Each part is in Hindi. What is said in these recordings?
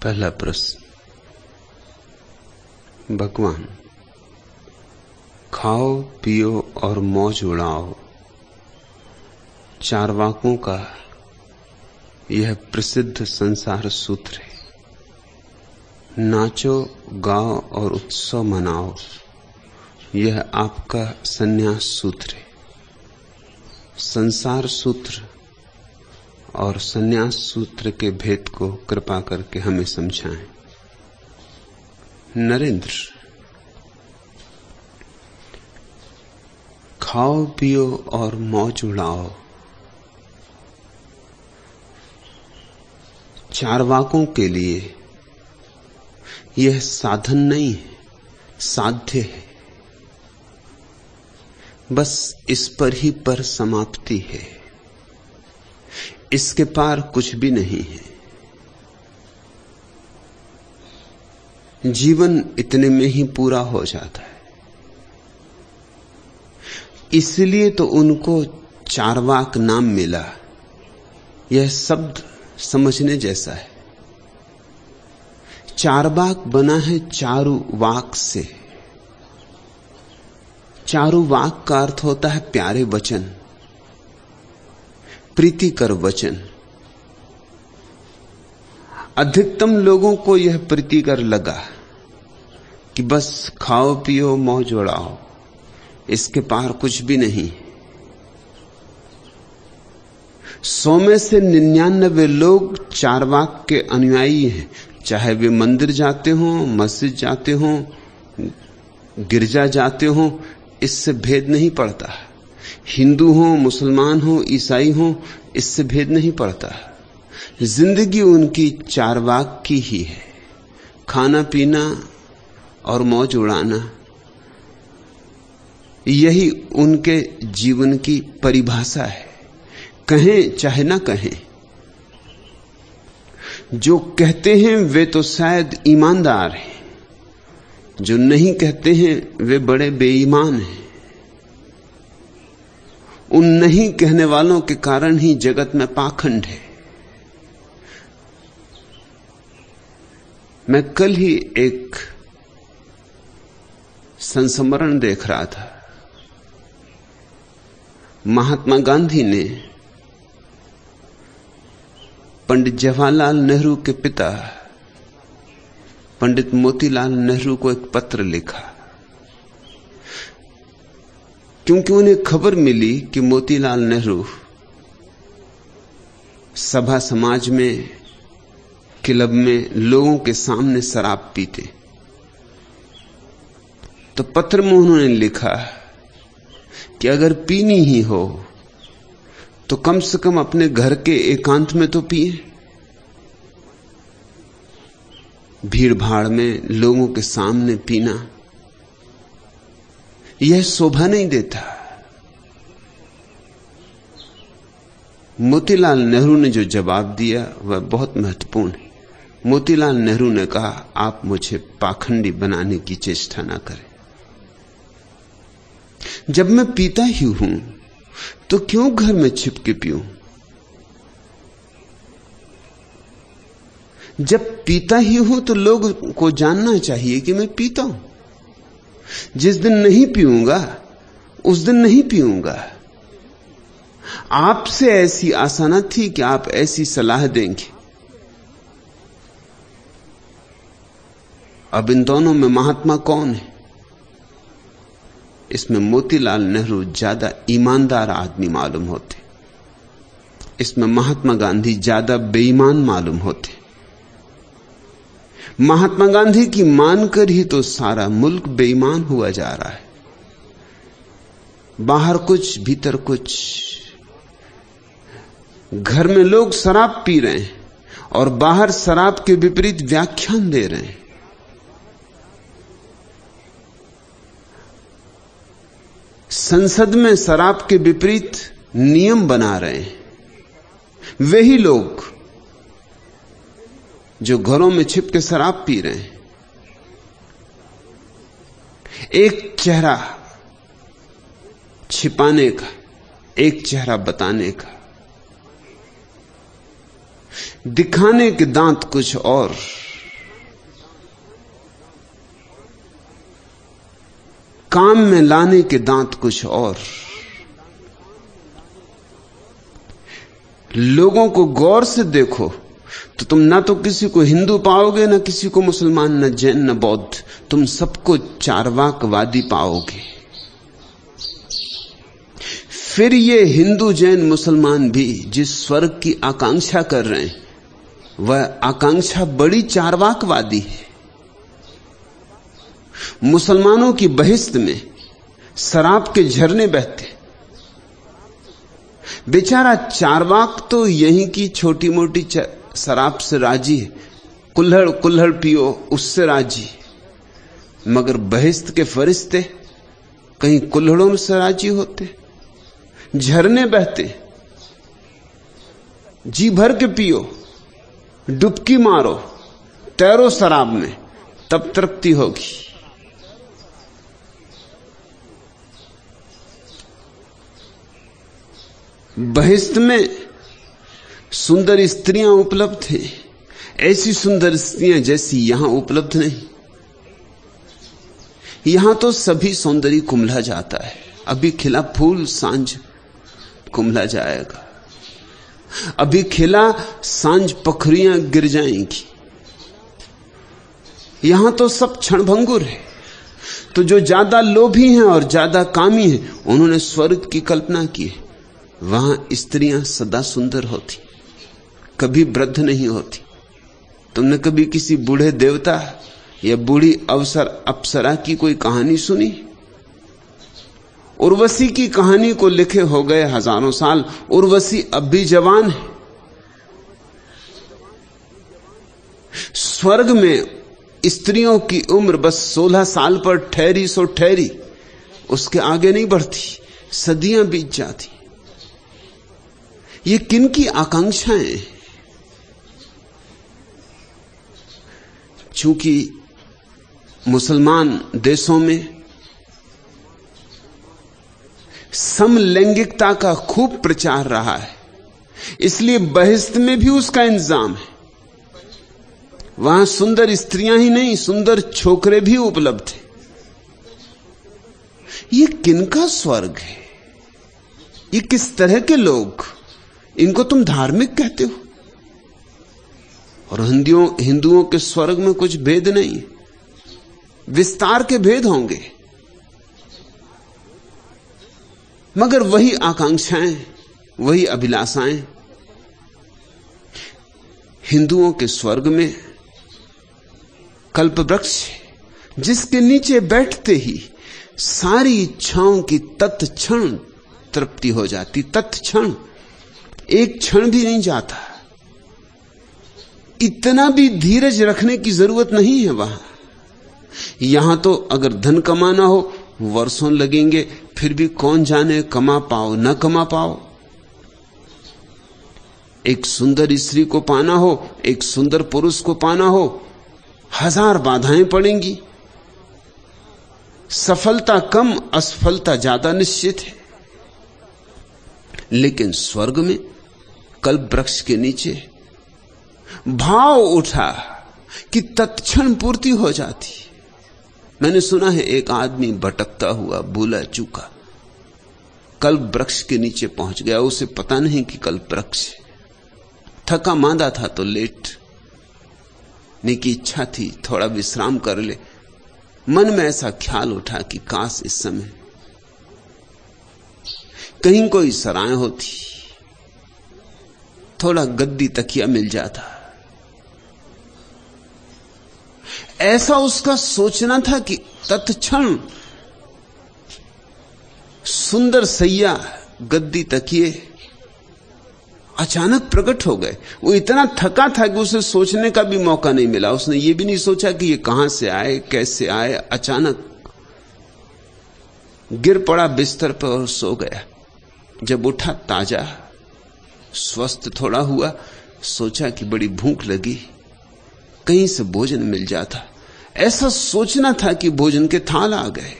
पहला प्रश्न। भगवान, खाओ पियो और मौज उड़ाओ, चारवाकों का यह प्रसिद्ध संसार सूत्र है। नाचो गाओ और उत्सव मनाओ, यह आपका संन्यास सूत्र है। संसार सूत्र और संन्यास सूत्र के भेद को कृपा करके हमें समझाएं। नरेंद्र, खाओ पियो और मौज उड़ाओ, चारवाकों के लिए यह साधन नहीं है, साध्य है। बस इस पर ही पर समाप्ति है, इसके पार कुछ भी नहीं है। जीवन इतने में ही पूरा हो जाता है। इसलिए तो उनको चारवाक नाम मिला। यह शब्द समझने जैसा है। चारवाक बना है चारु वाक से। चारु वाक का अर्थ होता है प्यारे वचन, प्रीतिकर वचन। अधिकतम लोगों को यह प्रीतिकर लगा कि बस खाओ पियो मौज उड़ाओ, इसके पार कुछ भी नहीं। 100 में से 99 लोग चारवाक के अनुयायी हैं। चाहे वे मंदिर जाते हों, मस्जिद जाते हों, गिरजा जाते हों, इससे भेद नहीं पड़ता। हिंदू हो, मुसलमान हो, ईसाई हो, इससे भेद नहीं पड़ता। जिंदगी उनकी चारवाक की ही है। खाना पीना और मौज उड़ाना, यही उनके जीवन की परिभाषा है। कहें चाहे ना कहें, जो कहते हैं वे तो शायद ईमानदार हैं, जो नहीं कहते हैं वे बड़े बेईमान हैं। उन नहीं कहने वालों के कारण ही जगत में पाखंड है। मैं कल ही एक संस्मरण देख रहा था। महात्मा गांधी ने पंडित जवाहरलाल नेहरू के पिता पंडित मोतीलाल नेहरू को एक पत्र लिखा, क्योंकि उन्हें खबर मिली कि मोतीलाल नेहरू सभा समाज में, क्लब में लोगों के सामने शराब पीते। तो पत्र में उन्होंने लिखा कि अगर पीनी ही हो तो कम से कम अपने घर के एकांत में तो पिए। भीड़ भाड़ में लोगों के सामने पीना यह शोभा नहीं देता। मोतीलाल नेहरू ने जो जवाब दिया वह बहुत महत्वपूर्ण है। मोतीलाल नेहरू ने कहा, आप मुझे पाखंडी बनाने की चेष्टा ना करें। जब मैं पीता ही हूं तो क्यों घर में छिप के पीऊं? जब पीता ही हूं तो लोग को जानना चाहिए कि मैं पीता हूं। जिस दिन नहीं पीऊंगा उस दिन नहीं पीऊंगा। आपसे ऐसी आशा न थी कि आप ऐसी सलाह देंगे। अब इन दोनों में महात्मा कौन है? इसमें मोतीलाल नेहरू ज्यादा ईमानदार आदमी मालूम होते, इसमें महात्मा गांधी ज्यादा बेईमान मालूम होते। महात्मा गांधी की मानकर ही तो सारा मुल्क बेईमान हुआ जा रहा है। बाहर कुछ भीतर कुछ। घर में लोग शराब पी रहे हैं और बाहर शराब के विपरीत व्याख्यान दे रहे हैं। संसद में शराब के विपरीत नियम बना रहे हैं वही लोग जो घरों में छिप के शराब पी रहे हैं। एक चेहरा छिपाने का, एक चेहरा बताने का। दिखाने के दांत कुछ और, काम में लाने के दांत कुछ और। लोगों को गौर से देखो तो तुम ना तो किसी को हिंदू पाओगे, ना किसी को मुसलमान, ना जैन, ना बौद्ध, तुम सबको चार्वाकवादी पाओगे। फिर ये हिंदू जैन मुसलमान भी जिस स्वर्ग की आकांक्षा कर रहे हैं, वह आकांक्षा बड़ी चार्वाकवादी है। मुसलमानों की बहिश्त में शराब के झरने बहते, बेचारा चार्वाक तो यहीं की छोटी मोटी शराब से राजी है, कुल्हड़ कुल्हड़ पियो उससे राजी, मगर बहिश्त के फरिश्ते कहीं कुल्हड़ों से राजी होते? झरने बहते, जी भर के पियो, डुबकी मारो, तैरो शराब में, तब तृप्ति होगी। बहिश्त में सुंदर स्त्रियां उपलब्ध हैं, ऐसी सुंदर स्त्रियां जैसी यहां उपलब्ध नहीं। यहां तो सभी सौंदर्य कुम्हला जाता है। अभी खिला फूल सांझ कुम्हला जाएगा, अभी खिला सांझ पखरियां गिर जाएंगी। यहां तो सब क्षणभंगुर है। तो जो ज्यादा लोभी हैं और ज्यादा कामी हैं, उन्होंने स्वर्ग की कल्पना की है। वहां स्त्रियां सदा सुंदर होती, कभी वृद्ध नहीं होती। तुमने कभी किसी बूढ़े देवता या बूढ़ी अप्सरा की कोई कहानी सुनी? उर्वशी की कहानी को लिखे हो गए हजारों साल, उर्वशी अब भी जवान है। स्वर्ग में स्त्रियों की उम्र बस 16 साल पर ठहरी सो ठहरी, उसके आगे नहीं बढ़ती, सदियां बीत जाती। ये किन की आकांक्षाएं? चूंकि मुसलमान देशों में समलैंगिकता का खूब प्रचार रहा है, इसलिए बहिश्त में भी उसका इंतजाम है। वहां सुंदर स्त्रियां ही नहीं, सुंदर छोकरे भी उपलब्ध हैं। ये किनका स्वर्ग है? ये किस तरह के लोग? इनको तुम धार्मिक कहते हो? और हिंदुओं के स्वर्ग में कुछ भेद नहीं, विस्तार के भेद होंगे, मगर वही आकांक्षाएं, वही अभिलाषाएं। हिंदुओं के स्वर्ग में कल्पवृक्ष, जिसके नीचे बैठते ही सारी इच्छाओं की तत्क्षण तृप्ति हो जाती। तत्क्षण, एक क्षण भी नहीं जाता। इतना भी धीरज रखने की जरूरत नहीं है वहां। यहां तो अगर धन कमाना हो वर्षों लगेंगे, फिर भी कौन जाने कमा पाओ न कमा पाओ। एक सुंदर स्त्री को पाना हो, एक सुंदर पुरुष को पाना हो, 1000 बाधाएं पड़ेंगी। सफलता कम, असफलता ज्यादा निश्चित है। लेकिन स्वर्ग में कल्प वृक्ष के नीचे भाव उठा कि तत्क्षण पूर्ति हो जाती। मैंने सुना है एक आदमी भटकता हुआ भूला चूका कल्प वृक्ष के नीचे पहुंच गया। उसे पता नहीं कि कल्प वृक्ष, थका मांदा था तो लेटने की इच्छा थी, थोड़ा विश्राम कर ले। मन में ऐसा ख्याल उठा कि काश इस समय कहीं कोई सराय होती, थोड़ा गद्दी तकिया मिल जाता। ऐसा उसका सोचना था कि तत्क्षण सुंदर सैया, गद्दी, तकिए अचानक प्रकट हो गए। वो इतना थका था कि उसे सोचने का भी मौका नहीं मिला। उसने ये भी नहीं सोचा कि ये कहां से आए, कैसे आए। अचानक गिर पड़ा बिस्तर पर और सो गया। जब उठा ताजा, स्वस्थ थोड़ा हुआ, सोचा कि बड़ी भूख लगी, कहीं से भोजन मिल जाता। ऐसा सोचना था कि भोजन के थाल आ गए।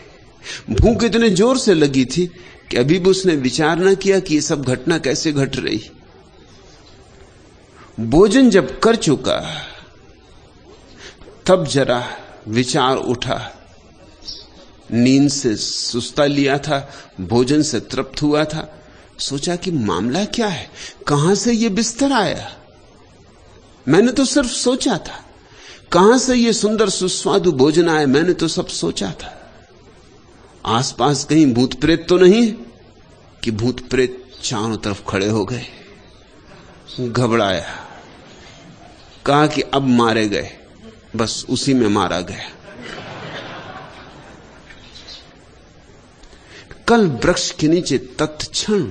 भूख इतने जोर से लगी थी कि अभी भी उसने विचार न किया कि ये सब घटना कैसे घट रही। भोजन जब कर चुका तब जरा विचार उठा नींद से सुस्ता लिया था, भोजन से तृप्त हुआ था। सोचा कि मामला क्या है, कहां से ये बिस्तर आया? मैंने तो सिर्फ सोचा था। कहां से ये सुंदर सुस्वादु भोजन आया? मैंने तो सब सोचा था। आसपास कहीं भूत प्रेत तो नहीं कि भूत प्रेत चारों तरफ खड़े हो गए। घबराया, कहा कि अब मारे गए। बस उसी में मारा गया। कल वृक्ष के नीचे तत्क्षण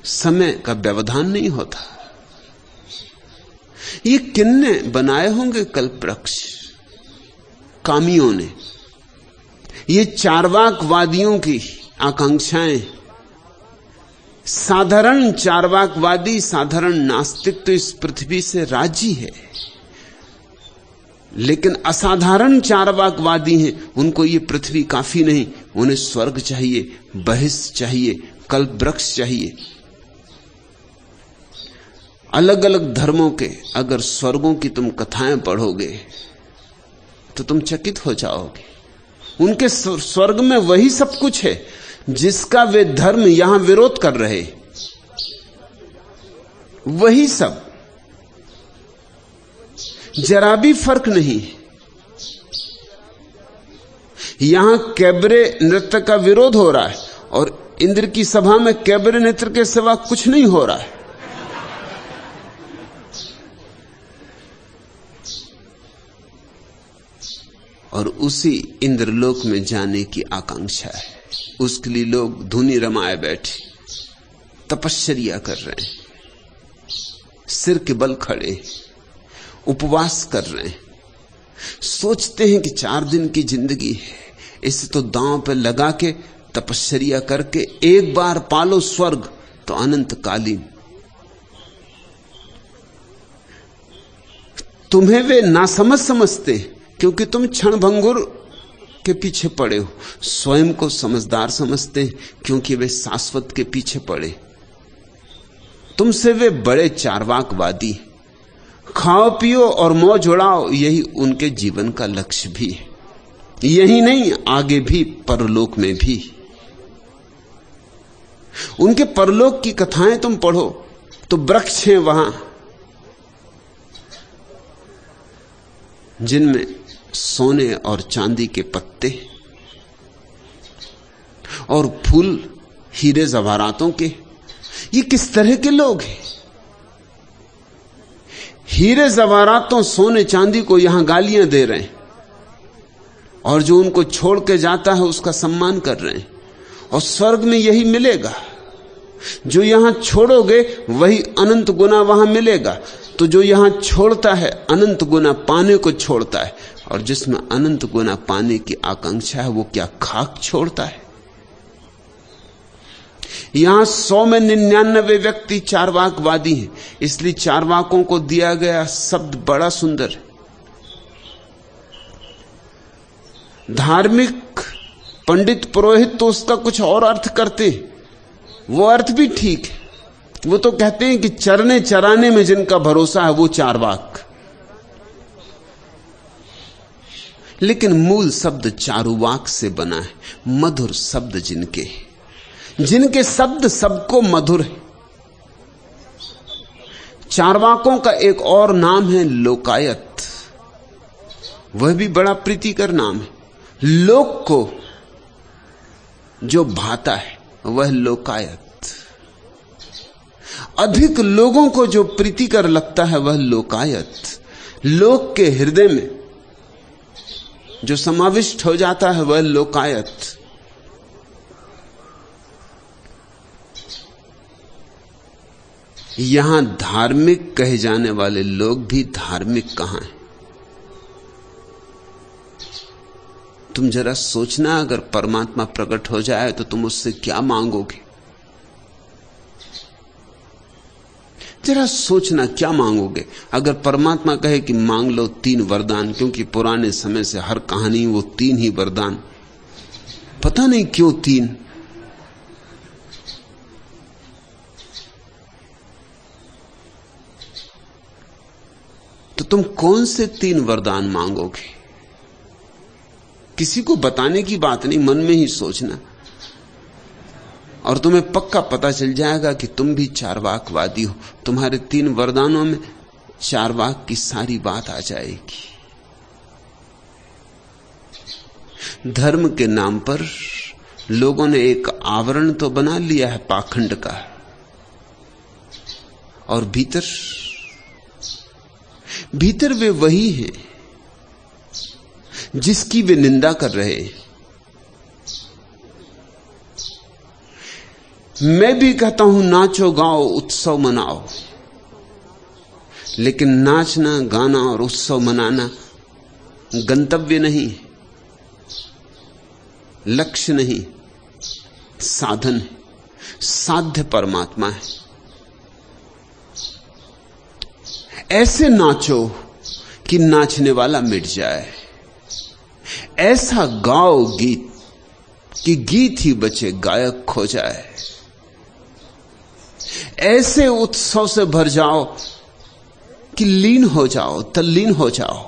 समय का व्यवधान नहीं होता। ये किन्ने बनाए होंगे कल वृक्ष? कामियों ने। ये चार्वाकवादियों की आकांक्षाएं। साधारण चार्वाकवादी, साधारण नास्तिक तो इस पृथ्वी से राजी है, लेकिन असाधारण चार्वाकवादी हैं, उनको ये पृथ्वी काफी नहीं। उन्हें स्वर्ग चाहिए, बहिष्ठ चाहिए, कल्प वृक्ष चाहिए। अलग अलग धर्मों के अगर स्वर्गों की तुम कथाएं पढ़ोगे तो तुम चकित हो जाओगे। उनके स्वर्ग में वही सब कुछ है जिसका वे धर्म यहां विरोध कर रहे। वही सब, जरा भी फर्क नहीं। यहां कैबरे नृत्य का विरोध हो रहा है और इंद्र की सभा में कैबरे नृत्य के सिवा कुछ नहीं हो रहा है। और उसी इंद्रलोक में जाने की आकांक्षा है। उसके लिए लोग धुनी रमाए बैठे, तपश्चर्या कर रहे हैं, सिर के बल खड़े, उपवास कर रहे हैं। सोचते हैं कि 4 दिन की जिंदगी है, इसे तो दांव पे लगा के तपश्चर्या करके एक बार पालो स्वर्ग तो अनंत कालीन। तुम्हें वे नासमझ समझते क्योंकि तुम क्षणभंगुर के पीछे पड़े हो। स्वयं को समझदार समझते हैं क्योंकि वे शाश्वत के पीछे पड़े। तुमसे वे बड़े चार्वाकवादी। खाओ पियो और मौज उड़ाओ, यही उनके जीवन का लक्ष्य भी है। यही नहीं, आगे भी, परलोक में भी। उनके परलोक की कथाएं तुम पढ़ो तो वृक्ष हैं वहां जिनमें सोने और चांदी के पत्ते और फूल हीरे जवाहरातों के। ये किस तरह के लोग हैं? हीरे जवाहरातों, सोने चांदी को यहां गालियां दे रहे हैं और जो उनको छोड़ के जाता है उसका सम्मान कर रहे हैं। और स्वर्ग में यही मिलेगा। जो यहां छोड़ोगे वही अनंत गुना वहां मिलेगा। तो जो यहां छोड़ता है अनंत गुना पाने को छोड़ता है, और जिसमें अनंत गुना पाने की आकांक्षा है वो क्या खाक छोड़ता है? यहां 100 में 99 व्यक्ति चार्वाकवादी हैं। इसलिए चार्वाकों को दिया गया शब्द बड़ा सुंदर है। धार्मिक पंडित पुरोहित तो उसका कुछ और अर्थ करते हैं, वो अर्थ भी ठीक है। वो तो कहते हैं कि चरने चराने में जिनका भरोसा है वो चार्वाक। लेकिन मूल शब्द चारुवाक से बना है, मधुर शब्द जिनके शब्द सबको मधुर है। चार्वाकों का एक और नाम है लोकायत। वह भी बड़ा प्रीतिकर नाम है। लोक को जो भाता है वह लोकायत। अधिक लोगों को जो प्रीतिकर लगता है वह लोकायत। लोक के हृदय में जो समाविष्ट हो जाता है वह लोकायत। यहां धार्मिक कहे जाने वाले लोग भी धार्मिक कहां हैं? तुम जरा सोचना, अगर परमात्मा प्रकट हो जाए तो तुम उससे क्या मांगोगे? जरा सोचना क्या मांगोगे। अगर परमात्मा कहे कि मांग लो 3 वरदान, क्योंकि पुराने समय से हर कहानी वो 3 ही वरदान, पता नहीं क्यों 3। तो तुम कौन से 3 वरदान मांगोगे? किसी को बताने की बात नहीं, मन में ही सोचना, और तुम्हें पक्का पता चल जाएगा कि तुम भी चार्वाकवादी हो। तुम्हारे 3 वरदानों में चार्वाक की सारी बात आ जाएगी। धर्म के नाम पर लोगों ने एक आवरण तो बना लिया है पाखंड का, और भीतर वे वही हैं जिसकी वे निंदा कर रहे हैं। मैं भी कहता हूं नाचो गाओ उत्सव मनाओ, लेकिन नाचना गाना और उत्सव मनाना गंतव्य नहीं, लक्ष्य नहीं, साधन है, साध्य परमात्मा है। ऐसे नाचो कि नाचने वाला मिट जाए, ऐसा गाओ गीत कि गीत ही बचे गायक खो जाए, ऐसे उत्सव से भर जाओ कि लीन हो जाओ, तल्लीन हो जाओ।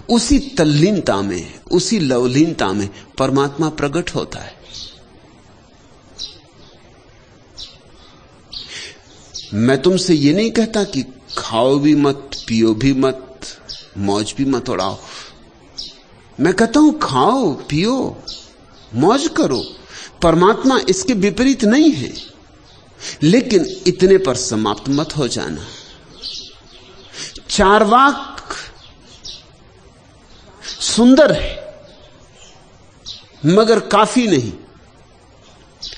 उसी तल्लीनता में, उसी लवलीनता में परमात्मा प्रकट होता है। मैं तुमसे ये नहीं कहता कि खाओ भी मत, पियो भी मत, मौज भी मत उड़ाओ। मैं कहता हूं खाओ पियो मौज करो, परमात्मा इसके विपरीत नहीं है, लेकिन इतने पर समाप्त मत हो जाना। चार्वाक सुंदर है मगर काफी नहीं।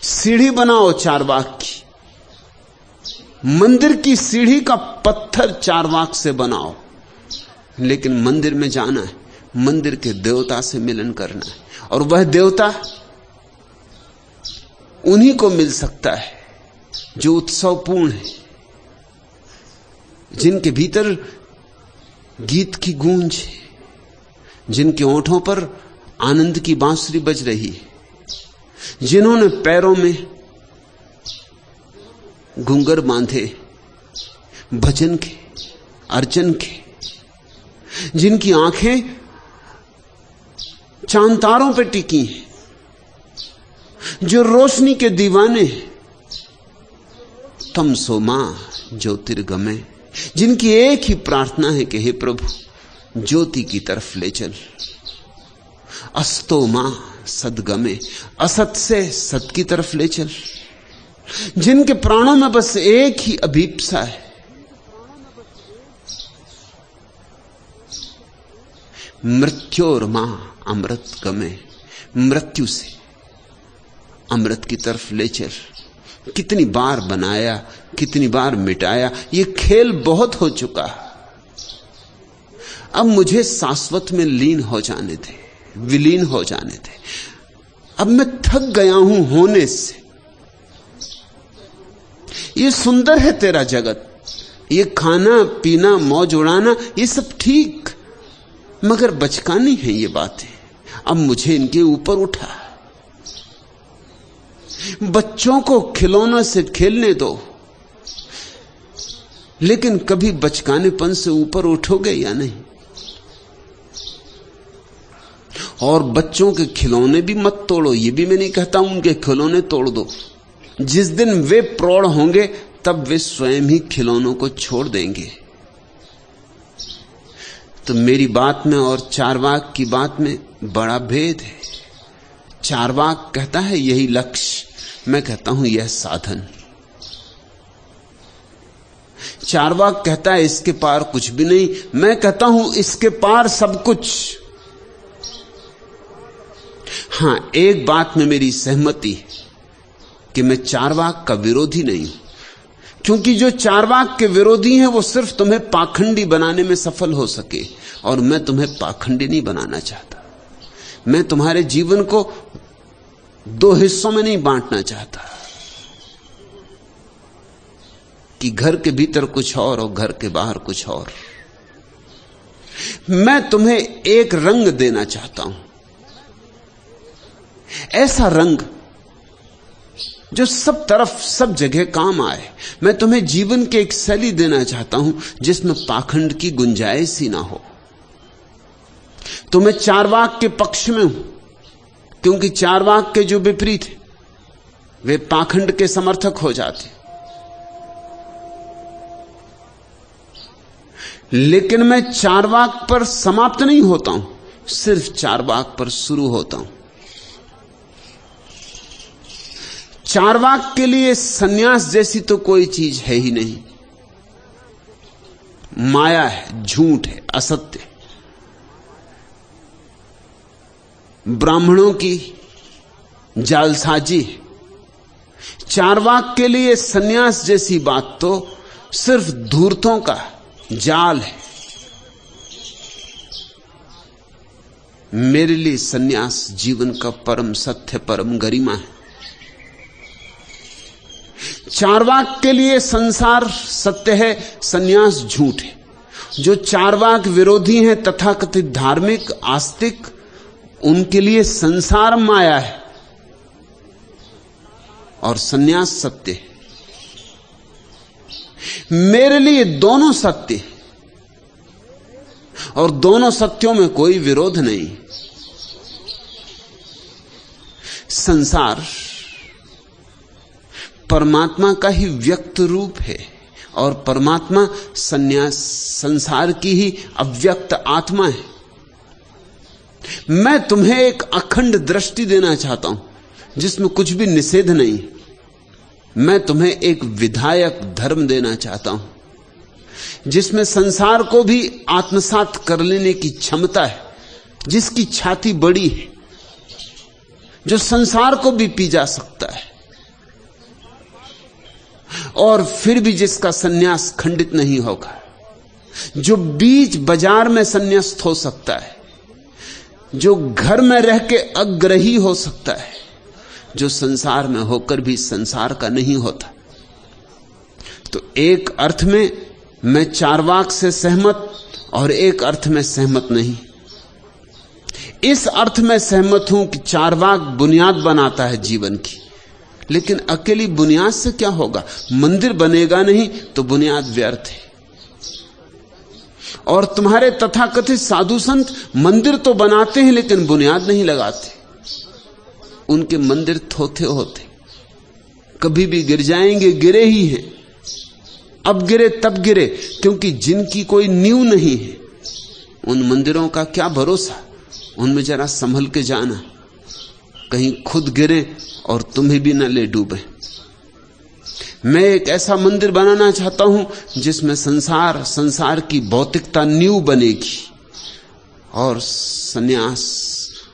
सीढ़ी बनाओ चार्वाक की, मंदिर की सीढ़ी का पत्थर चार्वाक से बनाओ, लेकिन मंदिर में जाना है, मंदिर के देवता से मिलन करना है, और वह देवता उन्हीं को मिल सकता है जो उत्सवपूर्ण है, जिनके भीतर गीत की गूंज है, जिनके होठों पर आनंद की बांसुरी बज रही है, जिन्होंने पैरों में घुंघर बांधे भजन के, अर्चन के, जिनकी आंखें चांद तारों पर टिकी हैं, जो रोशनी के दीवाने हैं, तमसो मां ज्योतिर्गमय, जिनकी एक ही प्रार्थना है कि हे प्रभु ज्योति की तरफ ले चल। अस्तो मां सदगमे, असत से सत की तरफ ले चल, जिनके प्राणों में बस एक ही अभीप्सा है, मृत्योर मां अमृत गमे, मृत्यु से अमृत की तरफ ले चल। कितनी बार बनाया, कितनी बार मिटाया, ये खेल बहुत हो चुका। अब मुझे शाश्वत में लीन हो जाने दे, विलीन हो जाने दे। अब मैं थक गया हूं होने से। ये सुंदर है तेरा जगत, ये खाना पीना मौज उड़ाना ये सब ठीक, मगर बचकानी है ये बातें। अब मुझे इनके ऊपर उठा। बच्चों को खिलौनों से खेलने दो, लेकिन कभी बचकानेपन से ऊपर उठोगे या नहीं? और बच्चों के खिलौने भी मत तोड़ो, ये भी मैं नहीं कहता हूं उनके खिलौने तोड़ दो। जिस दिन वे प्रौढ़ होंगे तब वे स्वयं ही खिलौनों को छोड़ देंगे। तो मेरी बात में और चार्वाक की बात में बड़ा भेद है। चार्वाक कहता है यही लक्ष्य, मैं कहता हूं यह साधन। चार्वाक कहता है इसके पार कुछ भी नहीं, मैं कहता हूं इसके पार सब कुछ। हां, एक बात में मेरी सहमति है कि मैं चार्वाक का विरोधी नहीं हूं, क्योंकि जो चार्वाक के विरोधी हैं वो सिर्फ तुम्हें पाखंडी बनाने में सफल हो सके, और मैं तुम्हें पाखंडी नहीं बनाना चाहता। मैं तुम्हारे जीवन को दो हिस्सों में नहीं बांटना चाहता कि घर के भीतर कुछ और घर के बाहर कुछ और। मैं तुम्हें एक रंग देना चाहता हूं, ऐसा रंग जो सब तरफ सब जगह काम आए। मैं तुम्हें जीवन की एक शैली देना चाहता हूं जिसमें पाखंड की गुंजाइश ही ना हो। तो मैं चारवाक के पक्ष में हूं, क्योंकि चारवाक के जो विपरीत है वे पाखंड के समर्थक हो जाते। लेकिन मैं चारवाक पर समाप्त नहीं होता हूं, सिर्फ चारवाक पर शुरू होता हूं। चारवाक के लिए सन्यास जैसी तो कोई चीज है ही नहीं। माया है, झूठ है, असत्य, ब्राह्मणों की जालसाजी है। चारवाक के लिए सन्यास जैसी बात तो सिर्फ धूर्तों का जाल है। मेरे लिए सन्यास जीवन का परम सत्य, परम गरिमा है। चारवाक के लिए संसार सत्य है, सन्यास झूठ है। जो चारवाक विरोधी हैं, तथाकथित धार्मिक आस्तिक, उनके लिए संसार माया है और सन्यास सत्य है। मेरे लिए दोनों सत्य है और दोनों सत्यों में कोई विरोध नहीं। संसार परमात्मा का ही व्यक्त रूप है और परमात्मा संसार की ही अव्यक्त आत्मा है। मैं तुम्हें एक अखंड दृष्टि देना चाहता हूं जिसमें कुछ भी निषेध नहीं। मैं तुम्हें एक विधायक धर्म देना चाहता हूं जिसमें संसार को भी आत्मसात कर लेने की क्षमता है, जिसकी छाती बड़ी है, जो संसार को भी पी जा सकता है और फिर भी जिसका सन्यास खंडित नहीं होगा, जो बीच बाजार में सन्यास्त हो सकता है, जो घर में रह के अग्रही हो सकता है, जो संसार में होकर भी संसार का नहीं होता। तो एक अर्थ में मैं चारवाक से सहमत और एक अर्थ में सहमत नहीं। इस अर्थ में सहमत हूं कि चारवाक बुनियाद बनाता है जीवन की, लेकिन अकेली बुनियाद से क्या होगा? मंदिर बनेगा नहीं तो बुनियाद व्यर्थ है। और तुम्हारे तथाकथित साधु संत मंदिर तो बनाते हैं लेकिन बुनियाद नहीं लगाते। उनके मंदिर थोथे होते, कभी भी गिर जाएंगे, गिरे ही हैं। अब गिरे तब गिरे क्योंकि जिनकी कोई नींव नहीं है, उन मंदिरों का क्या भरोसा। उनमें जरा संभल के जाना, कहीं खुद गिरे और तुम्हें भी न ले डूबे। मैं एक ऐसा मंदिर बनाना चाहता हूं जिसमें संसार की भौतिकता नींव बनेगी और सन्यास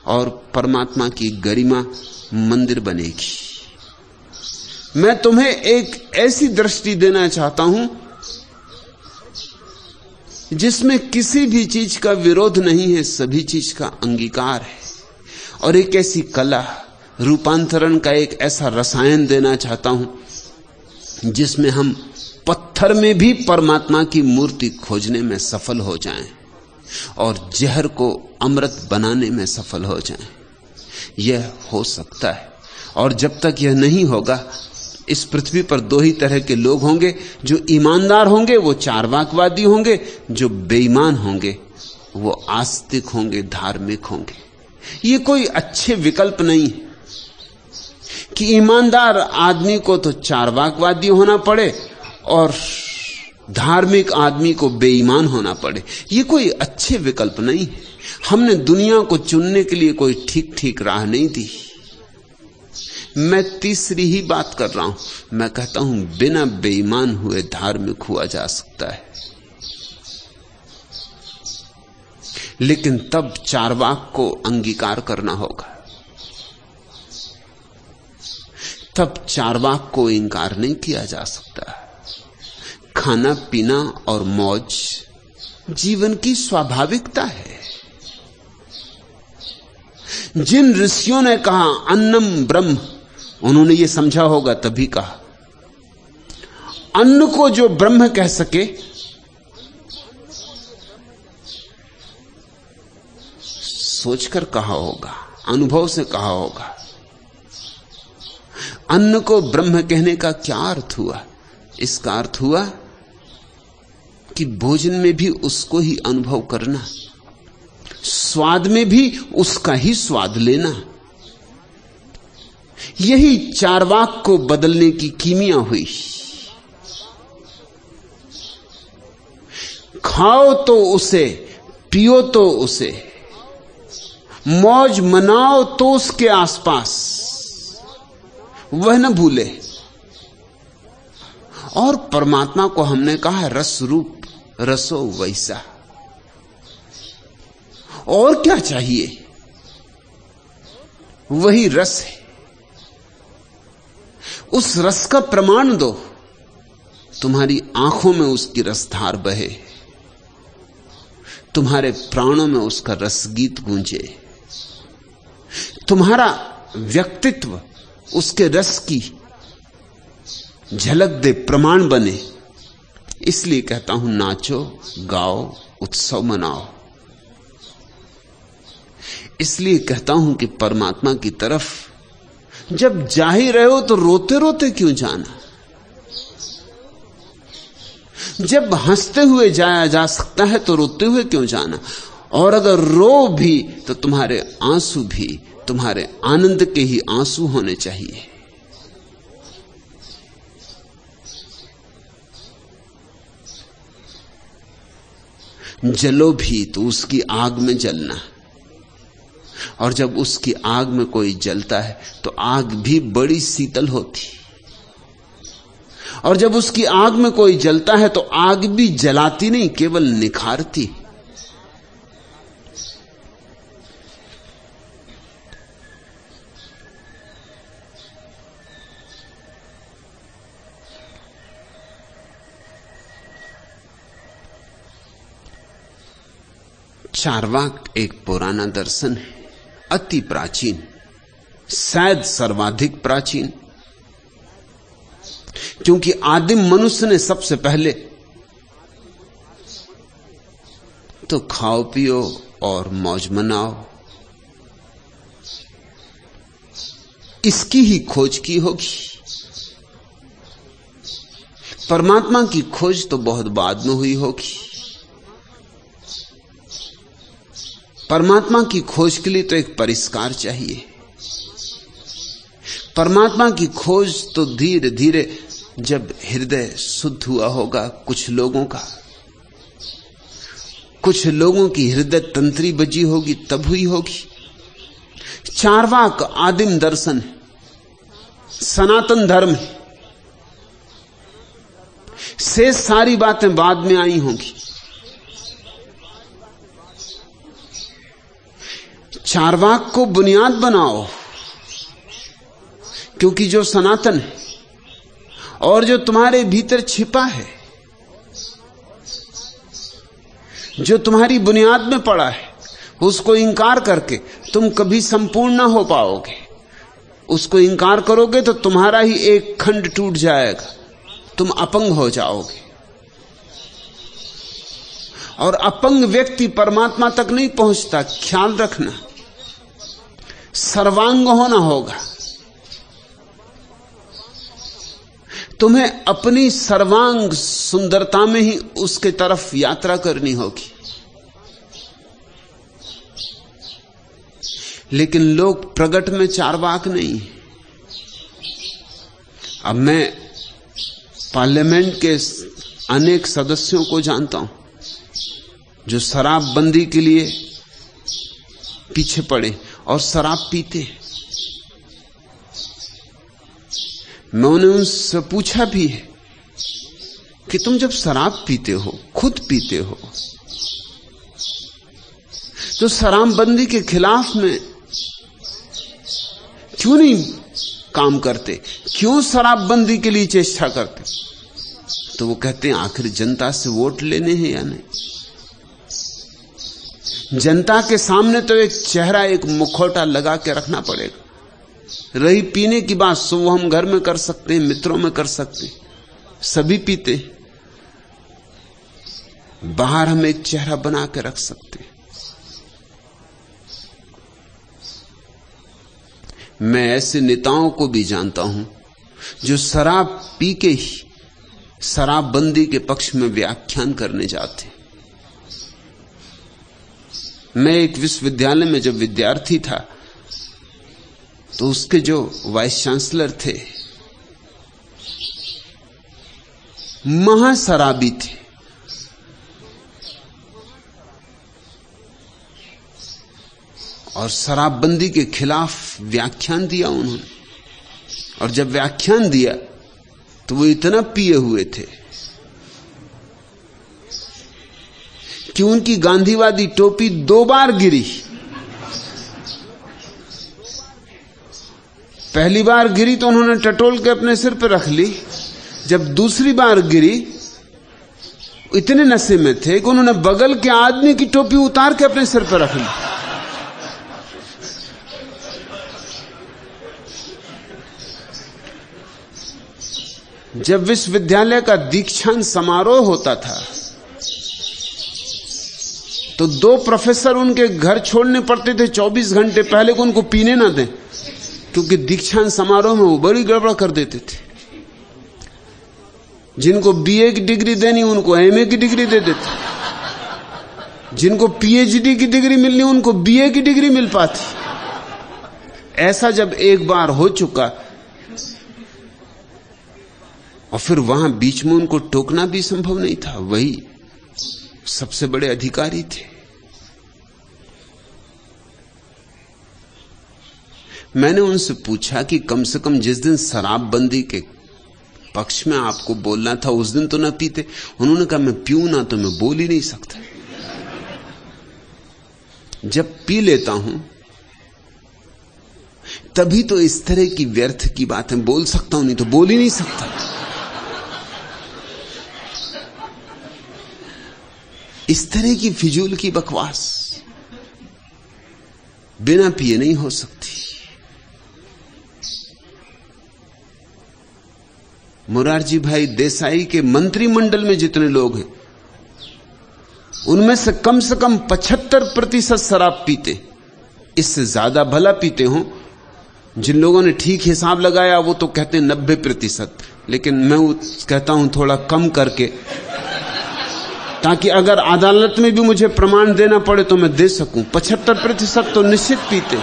और परमात्मा की गरिमा मंदिर बनेगी। मैं तुम्हें एक ऐसी दृष्टि देना चाहता हूं जिसमें किसी भी चीज का विरोध नहीं है, सभी चीज का अंगीकार है। और एक ऐसी कला, रूपांतरण का एक ऐसा रसायन देना चाहता हूं जिसमें हम पत्थर में भी परमात्मा की मूर्ति खोजने में सफल हो जाएं और जहर को अमृत बनाने में सफल हो जाएं। यह हो सकता है। और जब तक यह नहीं होगा, इस पृथ्वी पर दो ही तरह के लोग होंगे। जो ईमानदार होंगे वो चारवाकवादी होंगे, जो बेईमान होंगे वो आस्तिक होंगे, धार्मिक होंगे। ये कोई अच्छे विकल्प नहीं है कि ईमानदार आदमी को तो चारवाकवादी होना पड़े और धार्मिक आदमी को बेईमान होना पड़े। ये कोई अच्छे विकल्प नहीं है। हमने दुनिया को चुनने के लिए कोई ठीक ठीक राह नहीं दी। मैं तीसरी ही बात कर रहा हूं। मैं कहता हूं बिना बेईमान हुए धार्मिक हुआ जा सकता है, लेकिन तब चारवाक को अंगीकार करना होगा। तब चारवाक को इंकार नहीं किया जा सकता। खाना पीना और मौज जीवन की स्वाभाविकता है। जिन ऋषियों ने कहा अन्नम ब्रह्म, उन्होंने ये समझा होगा तभी कहा। अन्न को जो ब्रह्म कह सके, सोचकर कहा होगा, अनुभव से कहा होगा। अन्न को ब्रह्म कहने का क्या अर्थ हुआ? इसका अर्थ हुआ कि भोजन में भी उसको ही अनुभव करना, स्वाद में भी उसका ही स्वाद लेना। यही चार्वाक को बदलने की कीमिया हुई। खाओ तो उसे, पियो तो उसे, मौज मनाओ तो उसके आसपास, वह न भूले। और परमात्मा को हमने कहा रस रूप, रसो वैसा। और क्या चाहिए? वही रस है। उस रस का प्रमाण दो, तुम्हारी आंखों में उसकी रसधार बहे, तुम्हारे प्राणों में उसका रसगीत गूंजे, तुम्हारा व्यक्तित्व उसके रस की झलक दे, प्रमाण बने। इसलिए कहता हूं नाचो, गाओ, उत्सव मनाओ। इसलिए कहता हूं कि परमात्मा की तरफ जब जा ही रहे हो तो रोते रोते क्यों जाना? जब हंसते हुए जाया जा सकता है तो रोते हुए क्यों जाना? और अगर रो भी तो तुम्हारे आंसू भी तुम्हारे आनंद के ही आंसू होने चाहिए। जलो भी तो उसकी आग में जलना, और जब उसकी आग में कोई जलता है तो आग भी बड़ी शीतल होती, और जब उसकी आग में कोई जलता है तो आग भी जलाती नहीं, केवल निखारती। चार्वाक एक पुराना दर्शन है, अति प्राचीन, शायद सर्वाधिक प्राचीन, क्योंकि आदिम मनुष्य ने सबसे पहले तो खाओ पियो और मौज मनाओ इसकी ही खोज की होगी। परमात्मा की खोज तो बहुत बाद में हुई होगी। परमात्मा की खोज के लिए तो एक परिष्कार चाहिए। परमात्मा की खोज तो धीरे धीरे जब हृदय शुद्ध हुआ होगा कुछ लोगों की हृदय तंत्री बजी होगी, तब हुई होगी। चार्वाक आदिम दर्शन है, सनातन धर्म है, से सारी बातें बाद में आई होंगी। चार्वाक को बुनियाद बनाओ, क्योंकि जो सनातन है और जो तुम्हारे भीतर छिपा है, जो तुम्हारी बुनियाद में पड़ा है, उसको इंकार करके तुम कभी संपूर्ण ना हो पाओगे। उसको इंकार करोगे तो तुम्हारा ही एक खंड टूट जाएगा, तुम अपंग हो जाओगे। और अपंग व्यक्ति परमात्मा तक नहीं पहुंचता, ख्याल रखना। सर्वांग होना होगा। तुम्हें अपनी सर्वांग सुंदरता में ही उसके तरफ यात्रा करनी होगी। लेकिन लोग प्रगट में चार्वाक नहीं। अब मैं पार्लियामेंट के अनेक सदस्यों को जानता हूं जो शराबबंदी के लिए पीछे पड़े और शराब पीते हैं। मैं उन्हें उनसे पूछा भी है कि तुम जब शराब पीते हो, खुद पीते हो, तो शराबबंदी के खिलाफ में क्यों नहीं काम करते? क्यों शराबबंदी के लिए चेष्टा करते? तो वो कहते हैं आखिर जनता से वोट लेने हैं या नहीं। जनता के सामने तो एक चेहरा, एक मुखौटा लगा के रखना पड़ेगा। रही पीने की बात, सो वो हम घर में कर सकते हैं, मित्रों में कर सकते हैं, सभी पीते। बाहर हम एक चेहरा बना के रख सकते हैं। मैं ऐसे नेताओं को भी जानता हूं जो शराब पी के ही शराबबंदी के पक्ष में व्याख्यान करने जाते। मैं एक विश्वविद्यालय में जब विद्यार्थी था तो उसके जो वाइस चांसलर थे महाशराबी थे। और शराबबंदी के खिलाफ व्याख्यान दिया उन्होंने, और जब व्याख्यान दिया तो वो इतना पिए हुए थे कि उनकी गांधीवादी टोपी 2 बार गिरी। पहली बार गिरी तो उन्होंने टटोल के अपने सिर पर रख ली, जब दूसरी बार गिरी इतने नशे में थे कि उन्होंने बगल के आदमी की टोपी उतार के अपने सिर पर रख ली। जब विश्वविद्यालय का दीक्षांत समारोह होता था तो 2 प्रोफेसर उनके घर छोड़ने पड़ते थे 24 घंटे पहले को उनको पीने ना दें, क्योंकि दीक्षांत समारोह में वो बड़ी गड़बड़ कर देते थे। जिनको बीए की डिग्री देनी उनको एमए की डिग्री दे देते, जिनको पीएचडी की डिग्री मिलनी उनको बीए की डिग्री मिल पाती। ऐसा जब एक बार हो चुका और फिर वहां बीच में उनको टोकना भी संभव नहीं था, वही सबसे बड़े अधिकारी थे। मैंने उनसे पूछा कि कम से कम जिस दिन शराबबंदी के पक्ष में आपको बोलना था उस दिन तो ना पीते। उन्होंने कहा मैं पीऊं ना तो मैं बोल ही नहीं सकता। जब पी लेता हूं तभी तो इस तरह की व्यर्थ की बातें बोल सकता हूं, नहीं तो बोल ही नहीं सकता। इस तरह की फिजूल की बकवास बिना पिए नहीं हो सकती। मुरारजी भाई देसाई के मंत्रिमंडल में जितने लोग हैं उनमें से कम 75% शराब पीते। इससे ज्यादा भला पीते हो। जिन लोगों ने ठीक हिसाब लगाया वो तो कहते हैं 90%, लेकिन मैं कहता हूं थोड़ा कम करके, ताकि अगर अदालत में भी मुझे प्रमाण देना पड़े तो मैं दे सकूं। 75% तो निश्चित पीते।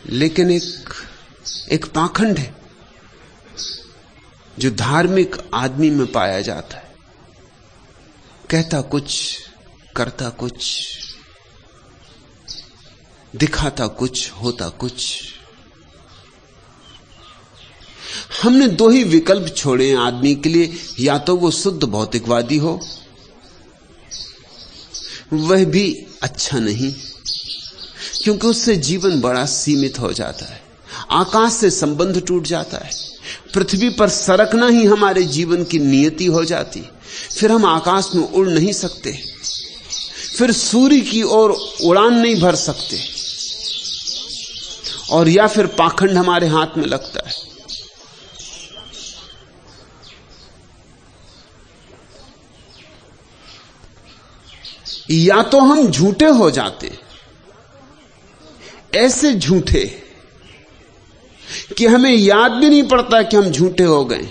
लेकिन एक पाखंड है जो धार्मिक आदमी में पाया जाता है। कहता कुछ, करता कुछ, दिखाता कुछ, होता कुछ। हमने 2 ही विकल्प छोड़े हैं आदमी के लिए, या तो वो शुद्ध भौतिकवादी हो, वह भी अच्छा नहीं, क्योंकि उससे जीवन बड़ा सीमित हो जाता है। आकाश से संबंध टूट जाता है। पृथ्वी पर सरकना ही हमारे जीवन की नियति हो जाती। फिर हम आकाश में उड़ नहीं सकते, फिर सूर्य की ओर उड़ान नहीं भर सकते, और या फिर पाखंड हमारे हाथ में लगता है। या तो हम झूठे हो जाते, ऐसे झूठे कि हमें याद भी नहीं पड़ता कि हम झूठे हो गए।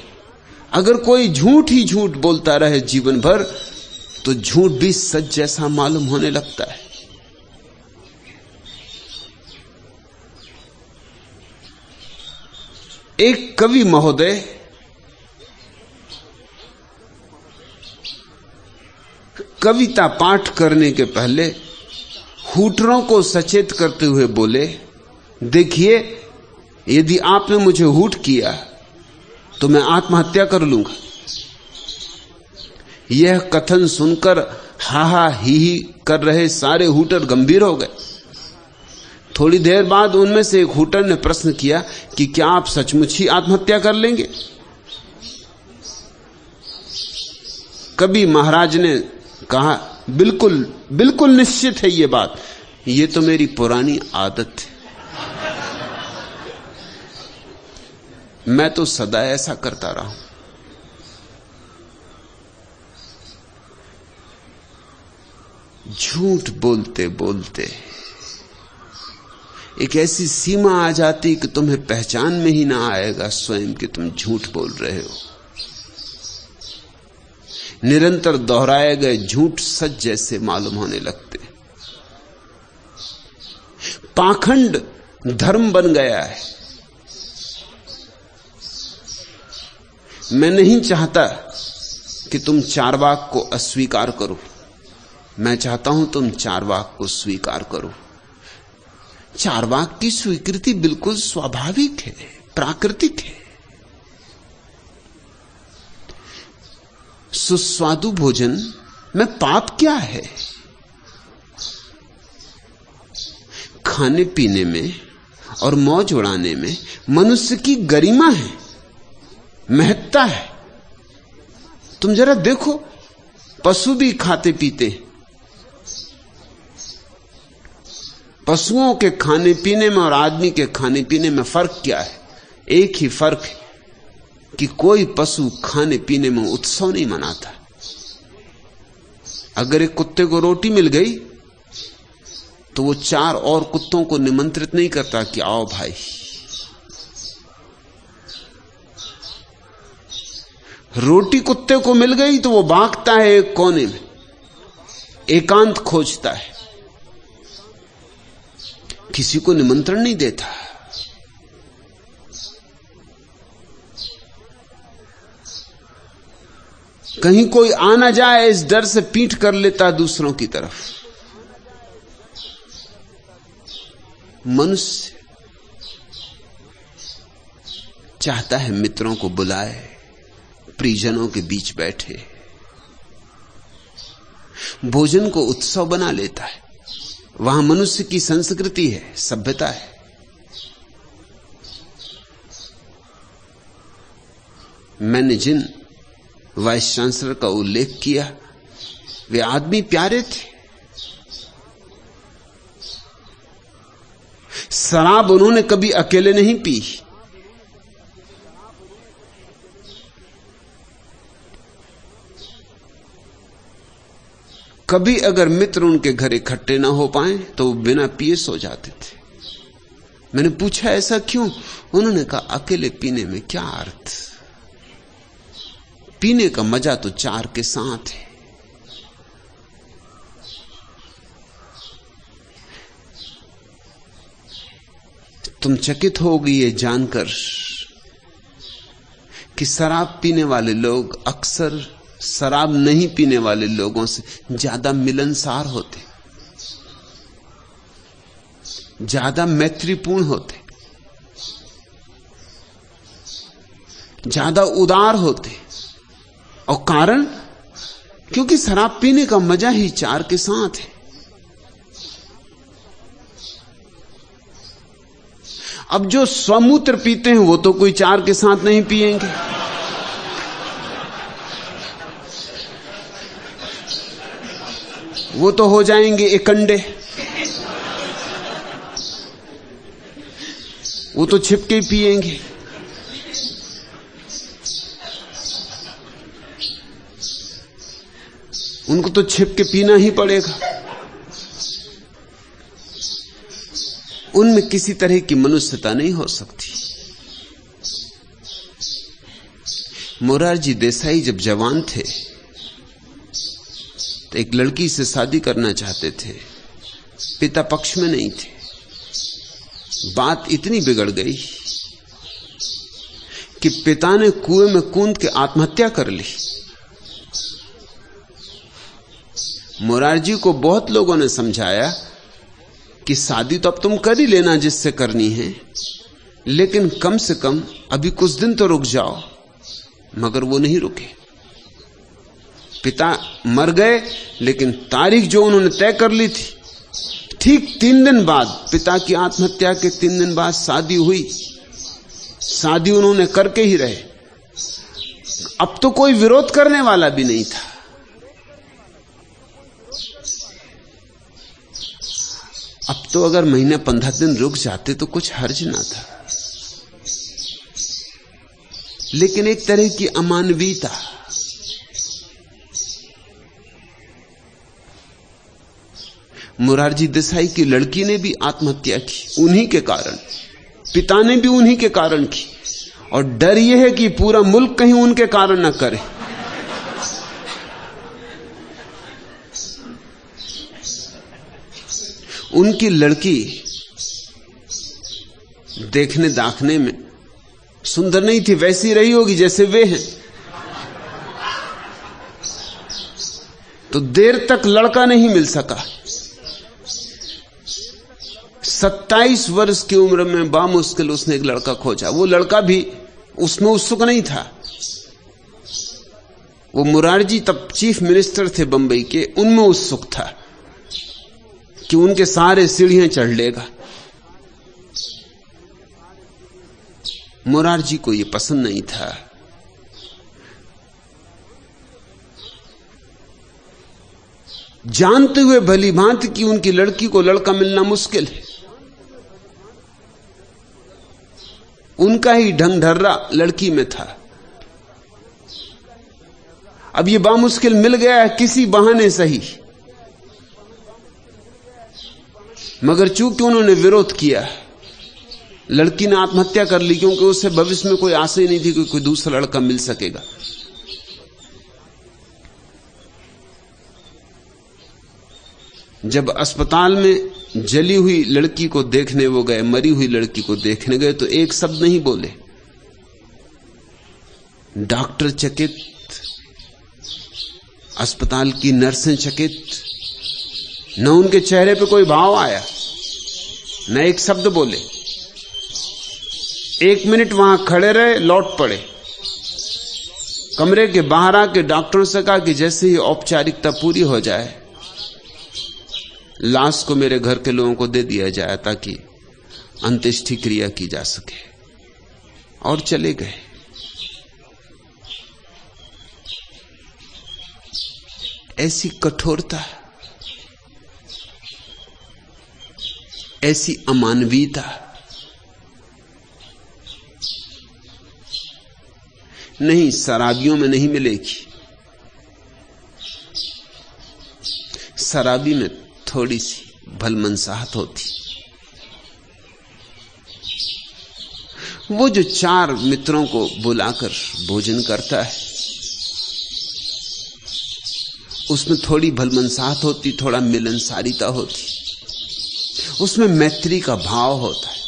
अगर कोई झूठ ही झूठ बोलता रहे जीवन भर तो झूठ भी सच जैसा मालूम होने लगता है। एक कवि महोदय कविता पाठ करने के पहले हूटरों को सचेत करते हुए बोले, देखिए यदि आपने मुझे हूट किया तो मैं आत्महत्या कर लूंगा। यह कथन सुनकर हा हा ही कर रहे सारे हूटर गंभीर हो गए। थोड़ी देर बाद उनमें से एक हूटर ने प्रश्न किया कि क्या आप सचमुच ही आत्महत्या कर लेंगे? कवि महाराज ने कहा, बिल्कुल बिल्कुल निश्चित है ये बात, ये तो मेरी पुरानी आदत है, मैं तो सदा ऐसा करता रहा हूं। झूठ बोलते बोलते एक ऐसी सीमा आ जाती कि तुम्हें पहचान में ही ना आएगा स्वयं कि तुम झूठ बोल रहे हो। निरंतर दोहराए गए झूठ सच जैसे मालूम होने लगते। पाखंड धर्म बन गया है। मैं नहीं चाहता कि तुम चारवाक को अस्वीकार करो, मैं चाहता हूं तुम चारवाक को स्वीकार करो। चारवाक की स्वीकृति बिल्कुल स्वाभाविक है, प्राकृतिक है। सुस्वादु भोजन में पाप क्या है? खाने पीने में और मौज उड़ाने में मनुष्य की गरिमा है, महत्ता है। तुम जरा देखो, पशु भी खाते पीते। पशुओं के खाने पीने में और आदमी के खाने पीने में फर्क क्या है? एक ही फर्क है कि कोई पशु खाने पीने में उत्सव नहीं मनाता। अगर एक कुत्ते को रोटी मिल गई तो वो 4 और कुत्तों को निमंत्रित नहीं करता कि आओ भाई। रोटी कुत्ते को मिल गई तो वो भागता है एक कोने में, एकांत खोजता है, किसी को निमंत्रण नहीं देता। कहीं कोई आ ना जाए इस डर से पीठ कर लेता दूसरों की तरफ। मनुष्य चाहता है मित्रों को बुलाए, परिजनों के बीच बैठे, भोजन को उत्सव बना लेता है। वहां मनुष्य की संस्कृति है, सभ्यता है। मैंने जिन वाइस चांसलर का उल्लेख किया वे आदमी प्यारे थे। शराब उन्होंने कभी अकेले नहीं पी। कभी अगर मित्र उनके घर इकट्ठे ना हो पाए तो वो बिना पिए सो जाते थे। मैंने पूछा ऐसा क्यों? उन्होंने कहा अकेले पीने में क्या अर्थ, पीने का मजा तो 4 के साथ है। तुम चकित होगी ये जानकर कि शराब पीने वाले लोग अक्सर शराब नहीं पीने वाले लोगों से ज्यादा मिलनसार होते, ज्यादा मैत्रीपूर्ण होते, ज्यादा उदार होते। और कारण, क्योंकि शराब पीने का मजा ही 4 के साथ है। अब जो स्वमूत्र पीते हैं वो तो कोई 4 के साथ नहीं पिएंगे। वो तो हो जाएंगे एकंडे, वो तो छिपके पिएंगे। उनको तो छिपके पीना ही पड़ेगा। उनमें किसी तरह की मनुष्यता नहीं हो सकती। मोरारजी देसाई जब जवान थे तो एक लड़की से शादी करना चाहते थे, पिता पक्ष में नहीं थे। बात इतनी बिगड़ गई कि पिता ने कुएं में कूद के आत्महत्या कर ली। मोरारजी को बहुत लोगों ने समझाया कि शादी तो अब तुम कर ही लेना जिससे करनी है, लेकिन कम से कम अभी कुछ दिन तो रुक जाओ। मगर वो नहीं रुके। पिता मर गए, लेकिन तारीख जो उन्होंने तय कर ली थी, ठीक 3 दिन बाद, पिता की आत्महत्या के 3 दिन बाद शादी हुई। शादी उन्होंने करके ही रहे। अब तो कोई विरोध करने वाला भी नहीं था। अब तो अगर महीने 15 दिन रुक जाते तो कुछ हर्ज ना था, लेकिन एक तरह की अमानवीयता। मोरारजी देसाई की लड़की ने भी आत्महत्या की उन्हीं के कारण, पिता ने भी उन्हीं के कारण की। और डर यह है कि पूरा मुल्क कहीं उनके कारण न करे। उनकी लड़की देखने दाखने में सुंदर नहीं थी, वैसी रही होगी जैसे वे हैं। तो देर तक लड़का नहीं मिल सका। 27 वर्ष की उम्र में बामुश्किल उसने एक लड़का खोजा। वो लड़का भी उसमें उत्सुक नहीं था। वो मुरारजी तब चीफ मिनिस्टर थे बंबई के, उनमें उत्सुक था कि उनके सारे सीढ़ियां चढ़ लेगा। मुरारजी को यह पसंद नहीं था। जानते हुए भली भांति कि उनकी लड़की को लड़का मिलना मुश्किल है, उनका ही ढंग ढर्रा लड़की में था। अब ये बामुश्किल मिल गया है किसी बहाने सही, मगर चूंकि उन्होंने विरोध किया, लड़की ने आत्महत्या कर ली, क्योंकि उससे भविष्य में कोई आशा ही नहीं थी कि कोई दूसरा लड़का मिल सकेगा। जब अस्पताल में जली हुई लड़की को देखने वो गए, मरी हुई लड़की को देखने गए, तो एक शब्द नहीं बोले। डॉक्टर चकित, अस्पताल की नर्सें चकित, न उनके चेहरे पे कोई भाव आया, न एक शब्द बोले। 1 मिनट वहां खड़े रहे, लौट पड़े। कमरे के बाहर आके डॉक्टरों से कहा कि जैसे ही औपचारिकता पूरी हो जाए, लाश को मेरे घर के लोगों को दे दिया जाए ताकि अंत्येष्टि क्रिया की जा सके, और चले गए। ऐसी कठोरता, ऐसी अमानवीयता नहीं, शराबियों में नहीं मिलेगी। शराबी में थोड़ी सी भलमनसाहत होती। वो जो 4 मित्रों को बुलाकर भोजन करता है, उसमें थोड़ी भलमनसाहत होती, थोड़ा मिलनसारिता होती, उसमें मैत्री का भाव होता है।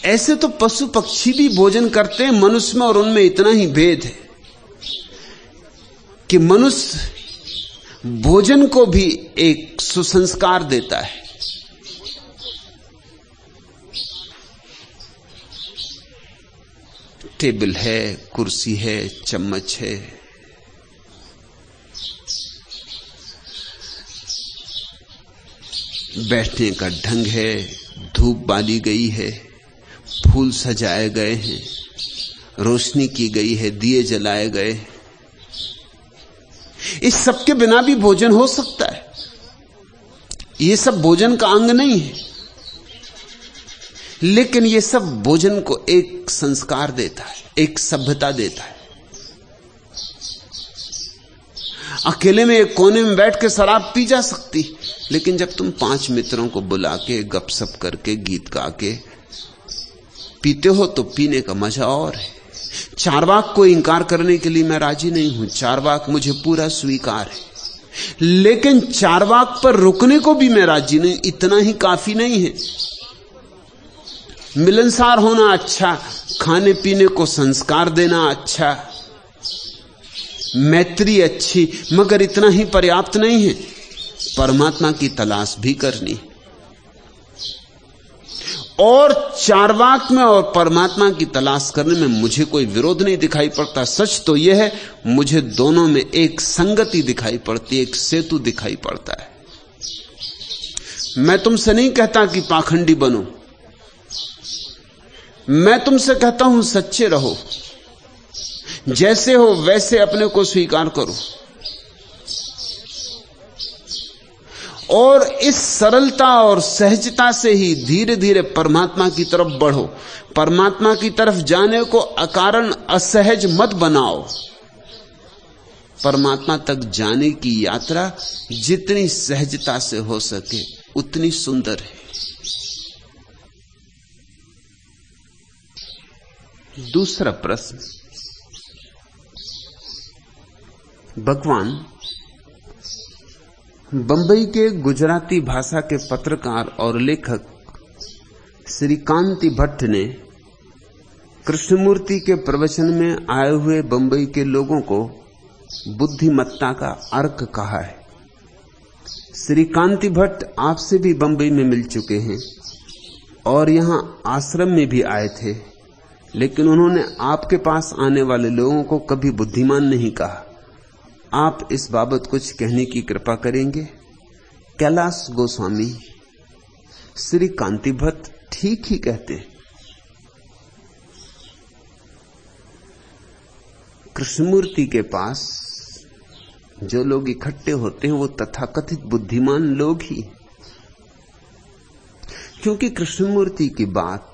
ऐसे तो पशु पक्षी भी भोजन करते हैं, मनुष्य में और उनमें इतना ही भेद है कि मनुष्य भोजन को भी एक सुसंस्कार देता है। टेबल है, कुर्सी है, चम्मच है, बैठने का ढंग है, धूप बाली गई है, फूल सजाए गए हैं, रोशनी की गई है, दिए जलाए गए। इस सब के बिना भी भोजन हो सकता है। ये सब भोजन का अंग नहीं है, लेकिन ये सब भोजन को एक संस्कार देता है, एक सभ्यता देता है। अकेले में एक कोने में बैठ के शराब पी जा सकती, लेकिन जब तुम 5 मित्रों को बुला के गपशप करके गीत गा के पीते हो तो पीने का मजा और है। चारवाक को इंकार करने के लिए मैं राजी नहीं हूं, चारवाक मुझे पूरा स्वीकार है, लेकिन चारवाक पर रुकने को भी मैं राजी नहीं। इतना ही काफी नहीं है। मिलनसार होना अच्छा, खाने पीने को संस्कार देना अच्छा, मैत्री अच्छी, मगर इतना ही पर्याप्त नहीं है। परमात्मा की तलाश भी करनी, और चारवाक में और परमात्मा की तलाश करने में मुझे कोई विरोध नहीं दिखाई पड़ता। सच तो यह है, मुझे दोनों में एक संगति दिखाई पड़ती, एक सेतु दिखाई पड़ता है। मैं तुमसे नहीं कहता कि पाखंडी बनो, मैं तुमसे कहता हूं सच्चे रहो, जैसे हो वैसे अपने को स्वीकार करो, और इस सरलता और सहजता से ही धीरे धीरे परमात्मा की तरफ बढ़ो। परमात्मा की तरफ जाने को अकारण असहज मत बनाओ। परमात्मा तक जाने की यात्रा जितनी सहजता से हो सके उतनी सुंदर है। दूसरा प्रश्न, भगवान बंबई के गुजराती भाषा के पत्रकार और लेखक श्री कांति भट्ट ने कृष्णमूर्ति के प्रवचन में आए हुए बंबई के लोगों को बुद्धिमत्ता का अर्क कहा है। श्री कांति भट्ट आपसे भी बंबई में मिल चुके हैं और यहां आश्रम में भी आए थे, लेकिन उन्होंने आपके पास आने वाले लोगों को कभी बुद्धिमान नहीं कहा। आप इस बाबत कुछ कहने की कृपा करेंगे? कैलाश गोस्वामी, श्री कांति भट्ट ठीक ही कहते हैं। कृष्णमूर्ति के पास जो लोग इकट्ठे होते हैं वो तथाकथित बुद्धिमान लोग ही, क्योंकि कृष्णमूर्ति की बात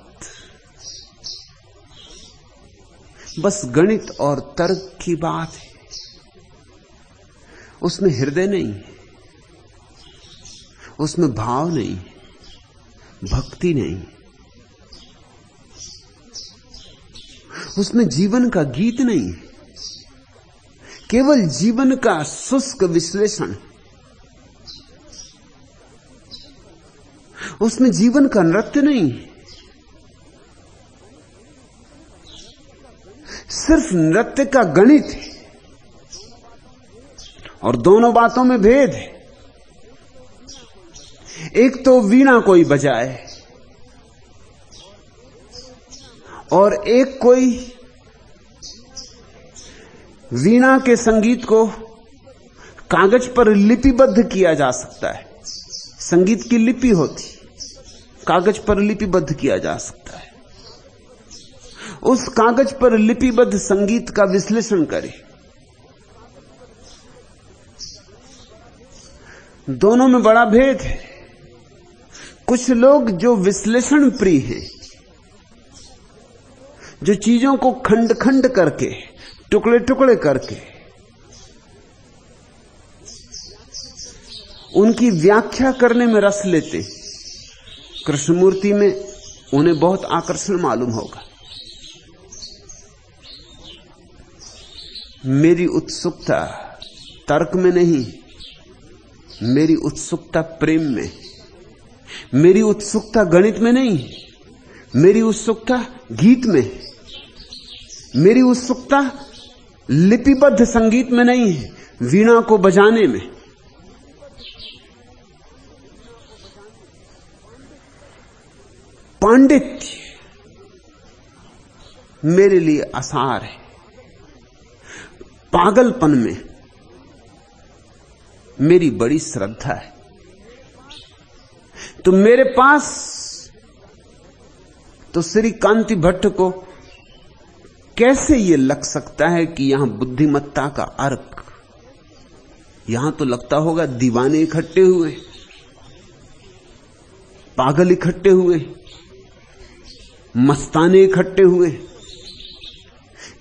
बस गणित और तर्क की बात है, उसमें हृदय नहीं, उसमें भाव नहीं, भक्ति नहीं, उसमें जीवन का गीत नहीं, केवल जीवन का शुष्क विश्लेषण, उसमें जीवन का नृत्य नहीं, सिर्फ नृत्य का गणित है। और दोनों बातों में भेद है। एक तो वीणा कोई बजाए और एक कोई वीणा के संगीत को कागज पर लिपिबद्ध किया जा सकता है। संगीत की लिपि होती, कागज पर लिपिबद्ध किया जा सकता है। उस कागज पर लिपिबद्ध संगीत का विश्लेषण करें। दोनों में बड़ा भेद है। कुछ लोग जो विश्लेषण प्रिय हैं, जो चीजों को खंड खंड करके, टुकड़े टुकड़े करके उनकी व्याख्या करने में रस लेते, कृष्णमूर्ति में उन्हें बहुत आकर्षण मालूम होगा। मेरी उत्सुकता तर्क में नहीं, मेरी उत्सुकता प्रेम में, मेरी उत्सुकता गणित में नहीं, मेरी उत्सुकता गीत में, मेरी उत्सुकता लिपिबद्ध संगीत में नहीं है, वीणा को बजाने में। पांडित्य मेरे लिए आसार है। पागलपन में मेरी बड़ी श्रद्धा है। तो मेरे पास तो श्री कांति भट्ट को कैसे यह लग सकता है कि यहां बुद्धिमत्ता का अर्क? यहां तो लगता होगा दीवाने इकट्ठे हुए, पागल इकट्ठे हुए, मस्ताने इकट्ठे हुए।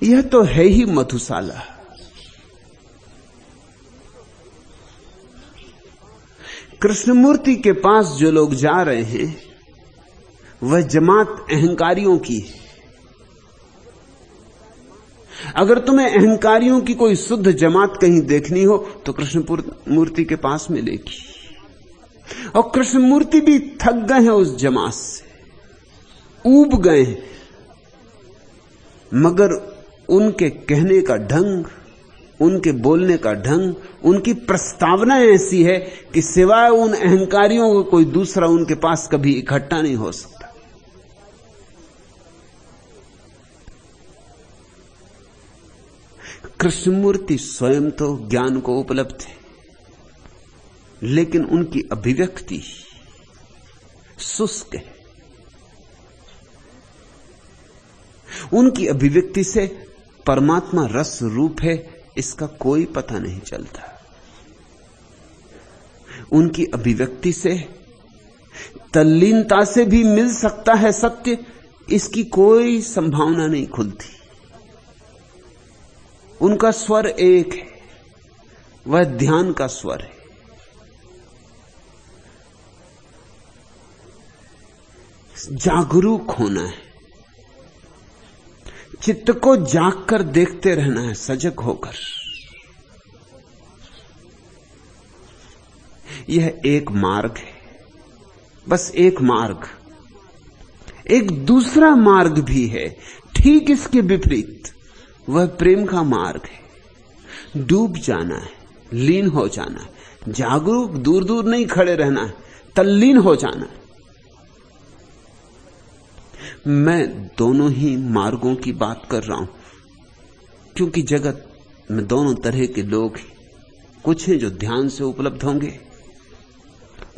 यह तो है ही मधुशाला। कृष्णमूर्ति के पास जो लोग जा रहे हैं वह जमात अहंकारियों की है। अगर तुम्हें अहंकारियों की कोई शुद्ध जमात कहीं देखनी हो तो कृष्णमूर्ति के पास मिलेगी। और कृष्णमूर्ति भी थक गए हैं उस जमात से, ऊब गए हैं, मगर उनके कहने का ढंग, उनके बोलने का ढंग, उनकी प्रस्तावना ऐसी है कि सिवाय उन अहंकारियों को कोई दूसरा उनके पास कभी इकट्ठा नहीं हो सकता। कृष्णमूर्ति स्वयं तो ज्ञान को उपलब्ध है, लेकिन उनकी अभिव्यक्ति शुष्क है। उनकी अभिव्यक्ति से परमात्मा रस रूप है इसका कोई पता नहीं चलता। उनकी अभिव्यक्ति से तल्लीनता से भी मिल सकता है सत्य, इसकी कोई संभावना नहीं खुलती। उनका स्वर एक है, वह ध्यान का स्वर है। जागरूक होना है, चित्त को जाग कर देखते रहना है, सजग होकर। यह एक मार्ग है, बस एक मार्ग। एक दूसरा मार्ग भी है ठीक इसके विपरीत, वह प्रेम का मार्ग है। डूब जाना है, लीन हो जाना है, जागरूक, दूर दूर नहीं खड़े रहना है, तल्लीन हो जाना है। मैं दोनों ही मार्गों की बात कर रहा हूं, क्योंकि जगत में दोनों तरह के लोग हैं। कुछ हैं जो ध्यान से उपलब्ध होंगे,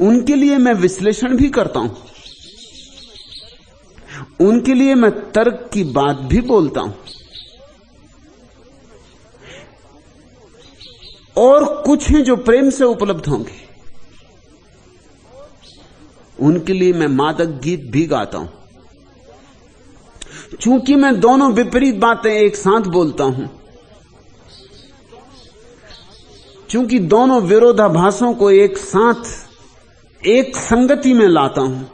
उनके लिए मैं विश्लेषण भी करता हूं, उनके लिए मैं तर्क की बात भी बोलता हूं, और कुछ हैं जो प्रेम से उपलब्ध होंगे, उनके लिए मैं मादक गीत भी गाता हूं। चूंकि मैं दोनों विपरीत बातें एक साथ बोलता हूं, चूंकि दोनों विरोधाभासों को एक साथ एक संगति में लाता हूं,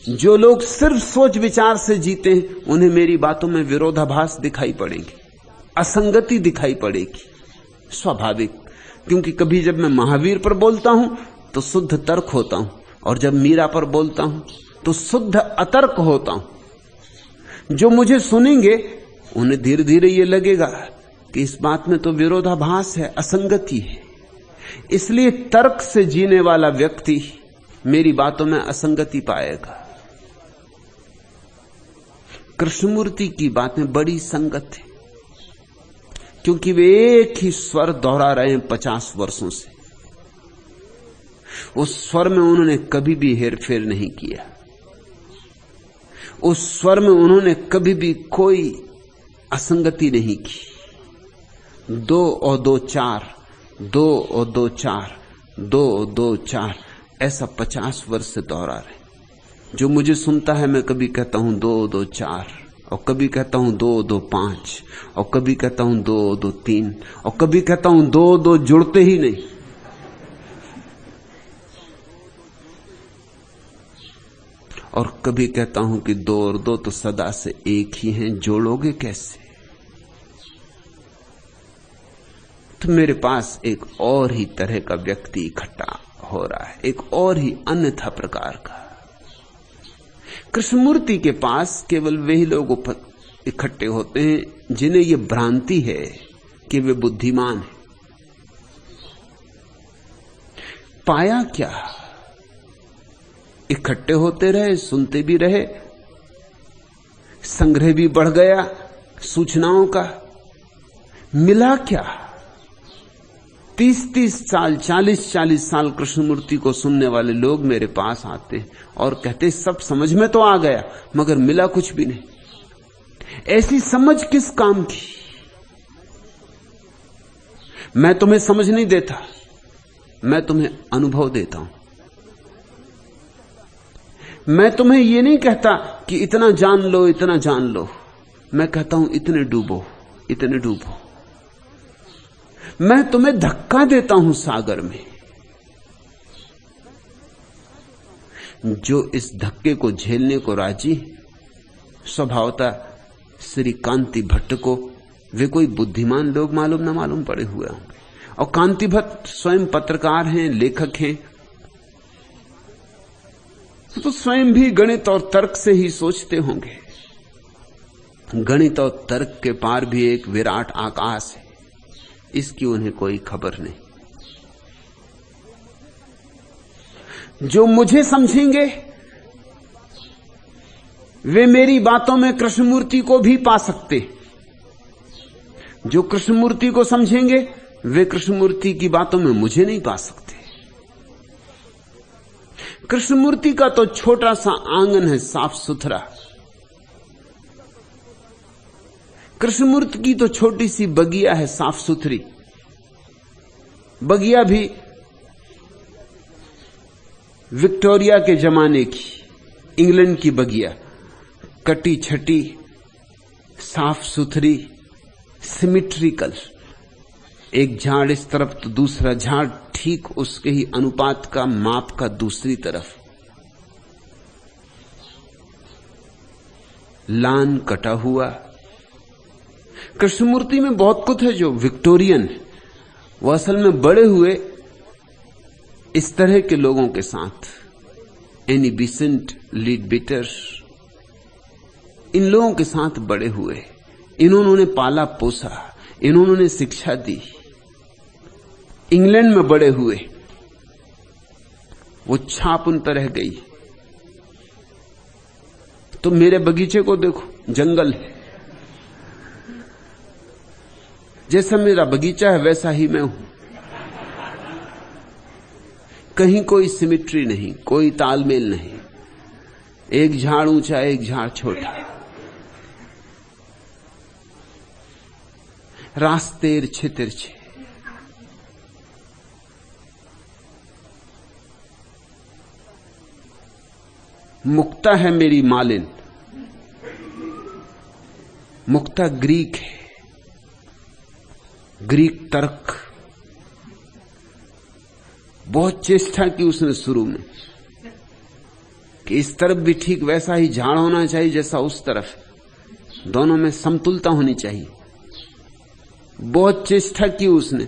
जो लोग सिर्फ सोच विचार से जीते हैं उन्हें मेरी बातों में विरोधाभास दिखाई पड़ेंगे, असंगति दिखाई पड़ेगी, स्वाभाविक। क्योंकि कभी जब मैं महावीर पर बोलता हूं तो शुद्ध तर्क होता हूं, और जब मीरा पर बोलता हूं तो शुद्ध अतर्क होता हूं। जो मुझे सुनेंगे उन्हें धीरे धीरे यह लगेगा कि इस बात में तो विरोधाभास है, असंगति है। इसलिए तर्क से जीने वाला व्यक्ति मेरी बातों में असंगति पाएगा। कृष्णमूर्ति की बातें बड़ी संगत है, क्योंकि वे एक ही स्वर दोहरा रहे हैं 50 वर्षों से। उस स्वर में उन्होंने कभी भी हेरफेर नहीं किया, उस स्वर में उन्होंने कभी भी कोई असंगति नहीं की। 2 और 2 4, 2 और 2 4, 2 और 2 4, ऐसा 50 वर्ष से दोहरा रहे। जो मुझे सुनता है मैं कभी कहता हूं 2 2 4, और कभी कहता हूं 2 2 5, और कभी कहता हूं 2 2 3, और कभी कहता हूं 2 2 जुड़ते ही नहीं। और कभी कहता हूं कि 2 और 2 तो सदा से एक ही हैं, जोड़ोगे कैसे? तो मेरे पास एक और ही तरह का व्यक्ति इकट्ठा हो रहा है, एक और ही अन्यथा प्रकार का। कृष्णमूर्ति के पास केवल वही लोग इकट्ठे होते हैं जिन्हें यह भ्रांति है कि वे बुद्धिमान हैं। पाया क्या? इकट्ठे होते रहे, सुनते भी रहे, संग्रह भी बढ़ गया सूचनाओं का। मिला क्या? 30-30 साल, 40-40 साल कृष्णमूर्ति को सुनने वाले लोग मेरे पास आते और कहते सब समझ में तो आ गया, मगर मिला कुछ भी नहीं। ऐसी समझ किस काम की? मैं तुम्हें समझ नहीं देता, मैं तुम्हें अनुभव देता हूं। मैं तुम्हें यह नहीं कहता कि इतना जान लो, इतना जान लो। मैं कहता हूं इतने डूबो, इतने डूबो। मैं तुम्हें धक्का देता हूं सागर में। जो इस धक्के को झेलने को राजी, स्वभावतः श्री कांति भट्ट को वे कोई बुद्धिमान लोग मालूम न मालूम पड़े हुए होंगे। और कांति भट्ट स्वयं पत्रकार हैं, लेखक हैं, तो स्वयं भी गणित और तर्क से ही सोचते होंगे। गणित और तर्क के पार भी एक विराट आकाश है, इसकी उन्हें कोई खबर नहीं। जो मुझे समझेंगे वे मेरी बातों में कृष्णमूर्ति को भी पा सकते। जो कृष्णमूर्ति को समझेंगे वे कृष्णमूर्ति की बातों में मुझे नहीं पा सकते। कृष्णमूर्ति का तो छोटा सा आंगन है, साफ सुथरा। कृष्णमूर्ति की तो छोटी सी बगिया है, साफ सुथरी। बगिया भी विक्टोरिया के जमाने की, इंग्लैंड की बगिया, कटी छटी, साफ सुथरी, सिमेट्रिकल। एक झाड़ इस तरफ तो दूसरा झाड़ ठीक उसके ही अनुपात का, माप का दूसरी तरफ। लान कटा हुआ। कृष्णमूर्ति में बहुत कुछ है जो विक्टोरियन है। वो असल में बड़े हुए इस तरह के लोगों के साथ, एनी बिसेंट, लीडबिटर, इन लोगों के साथ बड़े हुए, इन्होंने पाला पोसा, इन्होंने शिक्षा दी, इंग्लैंड में बड़े हुए, वो छाप उन पर रह गई। तो मेरे बगीचे को देखो, जंगल है, जैसा मेरा बगीचा है वैसा ही मैं हूं। कहीं कोई सिमिट्री नहीं, कोई तालमेल नहीं, एक झाड़ ऊंचा, एक झाड़ छोटा, रास्ते तिरछे तिरछे। मुक्ता है मेरी मालिन। मुक्ता ग्रीक है, ग्रीक तर्क। बहुत चेष्टा की उसने शुरू में कि इस तरफ भी ठीक वैसा ही झाड़ होना चाहिए जैसा उस तरफ, दोनों में समतुलता होनी चाहिए। बहुत चेष्टा की उसने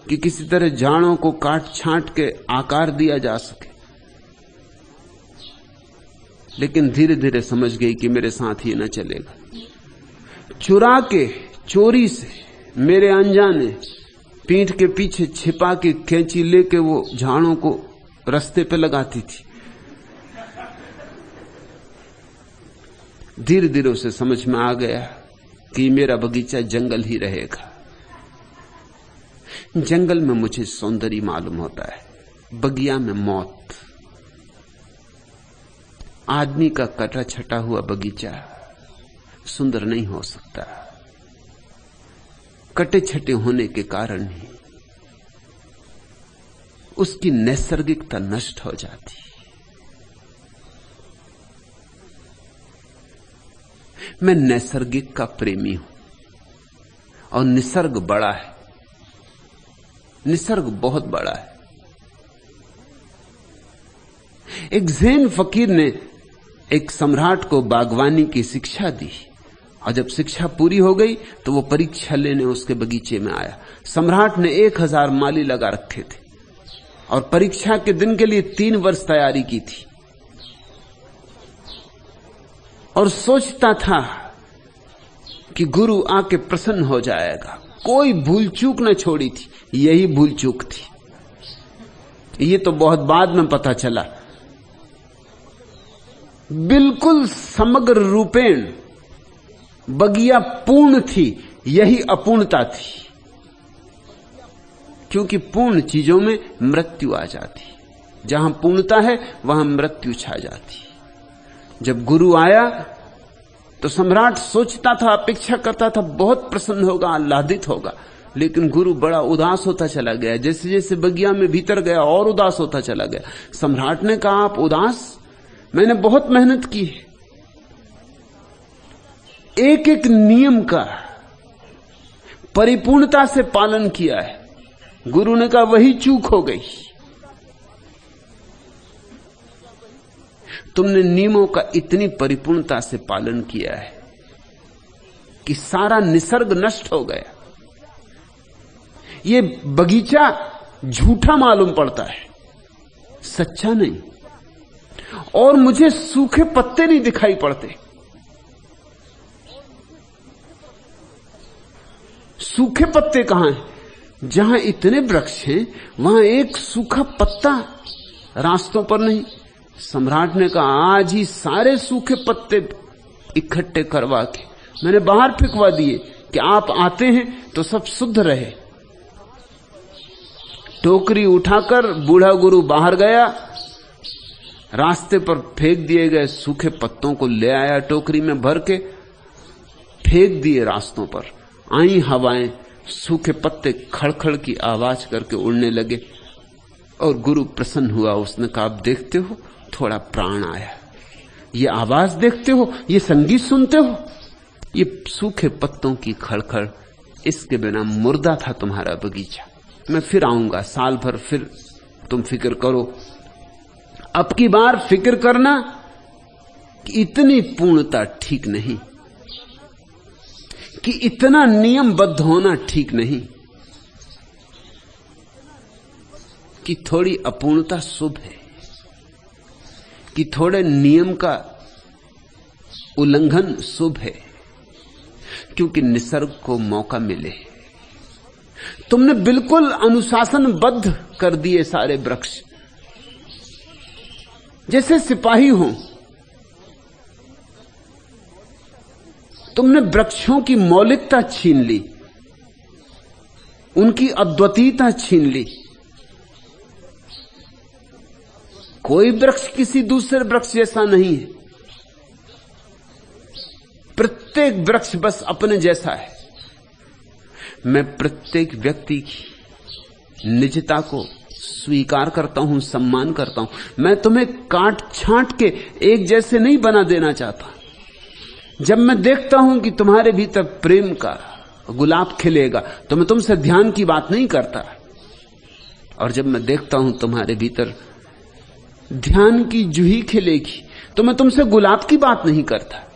कि किसी तरह झाड़ों को काट छांट के आकार दिया जा सके, लेकिन धीरे धीरे समझ गई कि मेरे साथ ये न चलेगा। चुरा के, चोरी से, मेरे अनजाने, पीठ के पीछे छिपा के कैंची लेके वो झाड़ों को रास्ते पे लगाती थी। धीरे धीरे उसे समझ में आ गया कि मेरा बगीचा जंगल ही रहेगा। जंगल में मुझे सौंदर्य मालूम होता है, बगिया में मौत। आदमी का कटा छटा हुआ बगीचा सुंदर नहीं हो सकता, कटे छटे होने के कारण ही उसकी नैसर्गिकता नष्ट हो जाती। मैं नैसर्गिक का प्रेमी हूं और निसर्ग बड़ा है, निसर्ग बहुत बड़ा है। एक ज़ैन फकीर ने एक सम्राट को बागवानी की शिक्षा दी, और जब शिक्षा पूरी हो गई तो वो परीक्षा लेने उसके बगीचे में आया। सम्राट ने 1000 माली लगा रखे थे और परीक्षा के दिन के लिए 3 वर्ष तैयारी की थी, और सोचता था कि गुरु आके प्रसन्न हो जाएगा। कोई भूल चूक न छोड़ी थी, यही भूल चूक थी। ये तो बहुत बाद में पता चला। बिल्कुल समग्र रूपेण बगिया पूर्ण थी, यही अपूर्णता थी, क्योंकि पूर्ण चीजों में मृत्यु आ जाती। जहां पूर्णता है वहां मृत्यु छा जाती। जब गुरु आया तो सम्राट सोचता था, अपेक्षा करता था बहुत प्रसन्न होगा, आह्लादित होगा, लेकिन गुरु बड़ा उदास होता चला गया। जैसे जैसे बगिया में भीतर गया और उदास होता चला गया। सम्राट ने कहा, आप उदास? मैंने बहुत मेहनत की है, एक एक नियम का परिपूर्णता से पालन किया है। गुरु ने कहा, वही चूक हो गई, तुमने नियमों का इतनी परिपूर्णता से पालन किया है कि सारा निसर्ग नष्ट हो गया। ये बगीचा झूठा मालूम पड़ता है, सच्चा नहीं। और मुझे सूखे पत्ते नहीं दिखाई पड़ते। सूखे पत्ते कहां हैं? जहां इतने वृक्ष हैं वहां एक सूखा पत्ता रास्तों पर नहीं। सम्राट ने कहा, आज ही सारे सूखे पत्ते इकट्ठे करवा के मैंने बाहर फेंकवा दिए कि आप आते हैं तो सब शुद्ध रहे। टोकरी उठाकर बूढ़ा गुरु बाहर गया, रास्ते पर फेंक दिए गए सूखे पत्तों को ले आया, टोकरी में भर के फेंक दिए रास्तों पर। आई हवाएं, सूखे पत्ते खड़खड़ की आवाज करके उड़ने लगे, और गुरु प्रसन्न हुआ। उसने कहा, आप देखते हो, थोड़ा प्राण आया। ये आवाज देखते हो, ये संगीत सुनते हो, ये सूखे पत्तों की खड़खड़, इसके बिना मुर्दा था तुम्हारा बगीचा। मैं फिर आऊंगा साल भर, फिर तुम फिक्र करो। अब की बार फिक्र करना कि इतनी पूर्णता ठीक नहीं, कि इतना नियमबद्ध होना ठीक नहीं। कि थोड़ी अपूर्णता शुभ है, कि थोड़े नियम का उल्लंघन शुभ है, क्योंकि निसर्ग को मौका मिले। तुमने बिल्कुल अनुशासनबद्ध कर दिए सारे वृक्ष, जैसे सिपाही हों। तुमने वृक्षों की मौलिकता छीन ली, उनकी अद्वितीयता छीन ली। कोई वृक्ष किसी दूसरे वृक्ष जैसा नहीं है, प्रत्येक वृक्ष बस अपने जैसा है। मैं प्रत्येक व्यक्ति की निजता को स्वीकार करता हूं, सम्मान करता हूं। मैं तुम्हें काट छांट के एक जैसे नहीं बना देना चाहता। जब मैं देखता हूं कि तुम्हारे भीतर प्रेम का गुलाब खिलेगा तो मैं तुमसे ध्यान की बात नहीं करता, और जब मैं देखता हूं तुम्हारे भीतर ध्यान की जूही खिलेगी तो मैं तुमसे गुलाब की बात नहीं करता।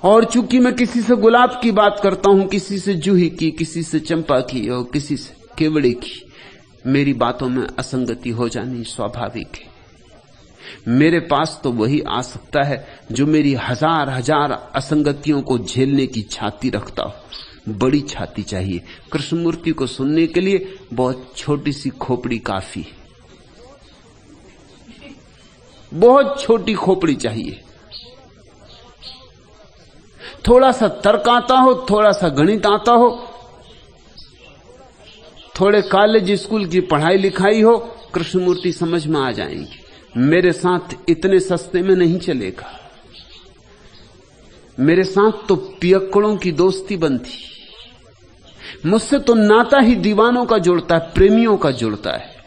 और चूंकि मैं किसी से गुलाब की बात करता हूं, किसी से जूही की, किसी से चंपा की और किसी से केवड़े की, मेरी बातों में असंगति हो जानी स्वाभाविक है। मेरे पास तो वही आ सकता है जो मेरी हजार हजार असंगतियों को झेलने की छाती रखता हो। बड़ी छाती चाहिए। कृष्णमूर्ति को सुनने के लिए बहुत छोटी सी खोपड़ी काफी है, बहुत छोटी खोपड़ी चाहिए। थोड़ा सा तर्क आता हो, थोड़ा सा गणित आता हो, थोड़े कॉलेज स्कूल की पढ़ाई लिखाई हो, कृष्णमूर्ति समझ में आ जाएंगे। मेरे साथ इतने सस्ते में नहीं चलेगा। मेरे साथ तो पियक्कड़ों की दोस्ती बनती, मुझसे तो नाता ही दीवानों का जुड़ता है, प्रेमियों का जुड़ता है।